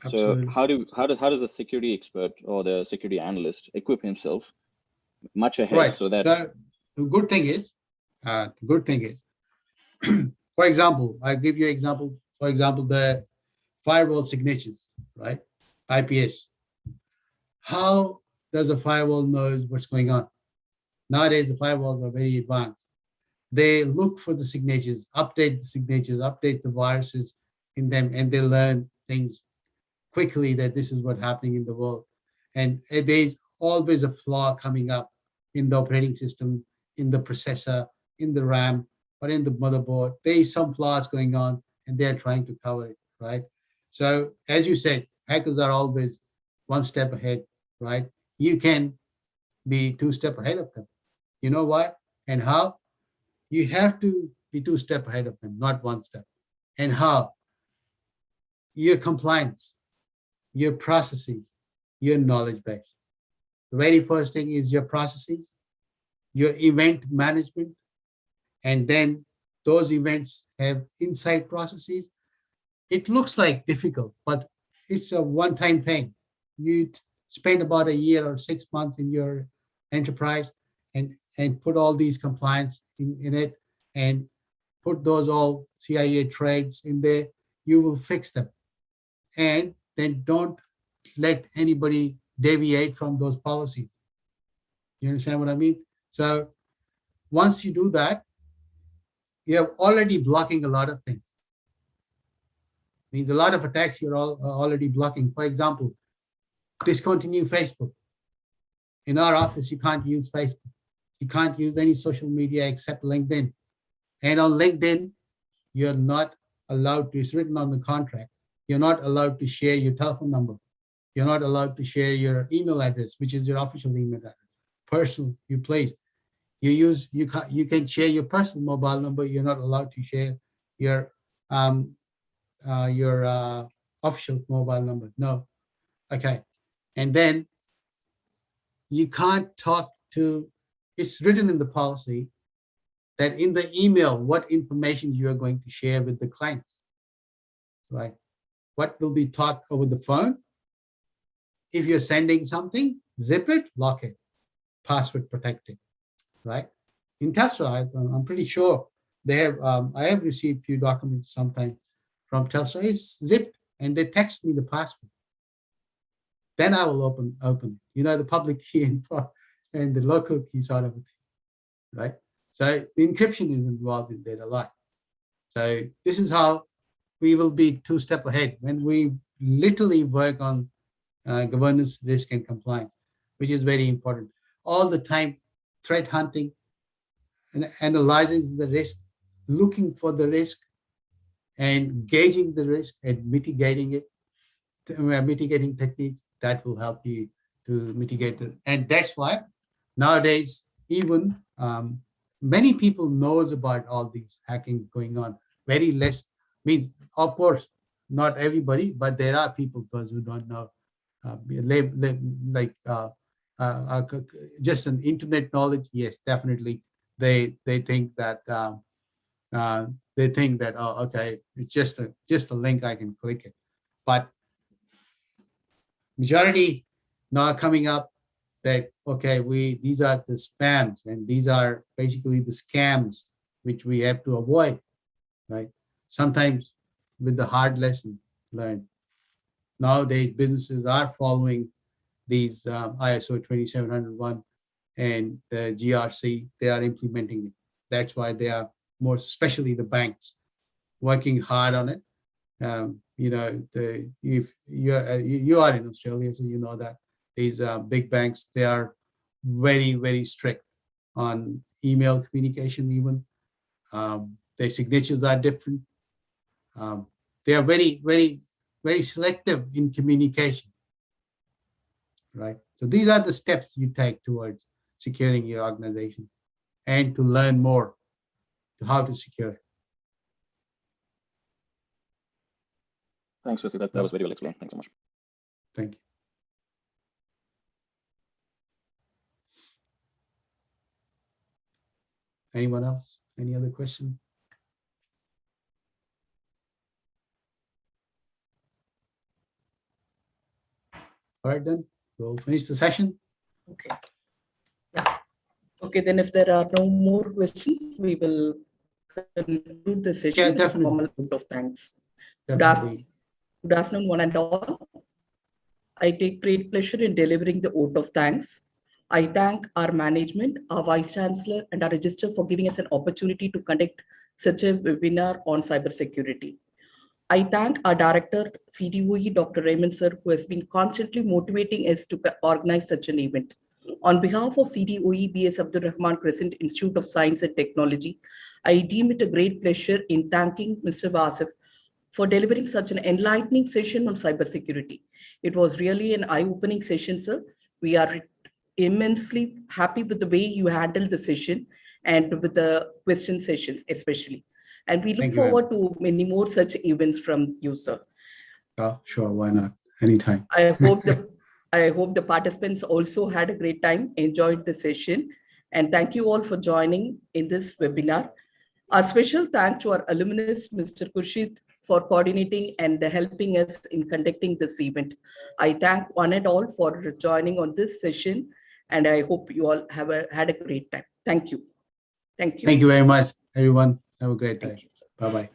Absolutely. So how does the security expert or the security analyst equip himself much ahead, Right. so that The good thing is, for example, I give you an example. For example, the firewall signatures, right? IPS. How does a firewall know what's going on? Nowadays, the firewalls are very advanced. They look for the signatures, update the viruses in them, and they learn things quickly that this is what's happening in the world. And there's always a flaw coming up in the operating system, in the processor, in the RAM, or in the motherboard. There is some flaws going on, and they're trying to cover it, right? So as you said, hackers are always one step ahead, right? You can be 2 steps ahead of them. You know why and how? You have to be 2 steps ahead of them, not 1 step. And how? Your compliance, your processes, your knowledge base. The very first thing is your processes, your event management, and then those events have inside processes, it looks like difficult, but it's a one-time thing. You spend about a year or 6 months in your enterprise and put all these compliance in it and put those all CIA trades in there, you will fix them. And then don't let anybody deviate from those policies. You understand what I mean? So once you do that, you're already blocking a lot of things. I mean, a lot of attacks you're already blocking. For example, discontinue Facebook. In our office, you can't use Facebook. You can't use any social media except LinkedIn. And on LinkedIn, you're not allowed to, it's written on the contract, you're not allowed to share your telephone number. You're not allowed to share your email address, which is your official email address. Personal, you place. You can share your personal mobile number. You're not allowed to share your official mobile number. No. Okay. And then you can't talk to, it's written in the policy that in the email, what information you are going to share with the clients, right? What will be talked over the phone? If you're sending something, zip it, lock it, password protected, right? In Tesla, I'm pretty sure they have, I have received a few documents sometimes from Tesla, it's zipped and they text me the password. Then I will open it. You know, the public key and the local key sort of thing, right? So the encryption is involved in that a lot. So this is how we will be 2 steps ahead when we literally work on governance, risk, and compliance, which is very important. All the time, threat hunting and analyzing the risk, looking for the risk, and gauging the risk and mitigating it, mitigating techniques that will help you to mitigate it. And that's why nowadays, even many people knows about all these hacking going on. Very less, means of course, not everybody, but there are people those who don't know. Just an internet knowledge, yes, definitely. They think that oh, okay, it's just a link, I can click it. But majority now coming up that okay, these are the spams and these are basically the scams which we have to avoid, right? Sometimes with the hard lesson learned. Nowadays, businesses are following these ISO 27001 and the GRC. They are implementing it. That's why they are more, especially the banks, working hard on it. You know, if you are in Australia, so you know that these big banks, they are very, very strict on email communication. Even their signatures are different. They are very, very, very selective in communication, right? So these are the steps you take towards securing your organization and to learn more to how to secure it. Thanks, Wasif. That was very well explained. Thanks so much. Thank you. Anyone else? Any other question? All right, then we'll finish the session. Okay. Yeah. Okay, then if there are no more questions, we will conclude the session. Yeah, with a definitely. formal vote of thanks. Definitely. Good afternoon, one and all. I take great pleasure in delivering the vote of thanks. I thank our management, our Vice Chancellor, and our Registrar for giving us an opportunity to conduct such a webinar on cybersecurity. I thank our Director, CDOE, Dr. Raymond Sir, who has been constantly motivating us to organize such an event. On behalf of CDOE BS Abdul Rahman Crescent Institute of Science and Technology, I deem it a great pleasure in thanking Mr. Wasif for delivering such an enlightening session on cybersecurity. It was really an eye-opening session, sir. We are immensely happy with the way you handled the session and with the question sessions especially. And we look forward to many more such events from you, sir. Oh, sure, why not? Anytime. I hope the participants also had a great time, enjoyed the session, and thank you all for joining in this webinar. A special thanks to our alumnus, Mr. Khurshid, for coordinating and helping us in conducting this event. I thank one and all for joining on this session, and I hope you all have had a great time. Thank you. Thank you. Thank you very much, everyone. Have a great Thank day. you. Bye-bye.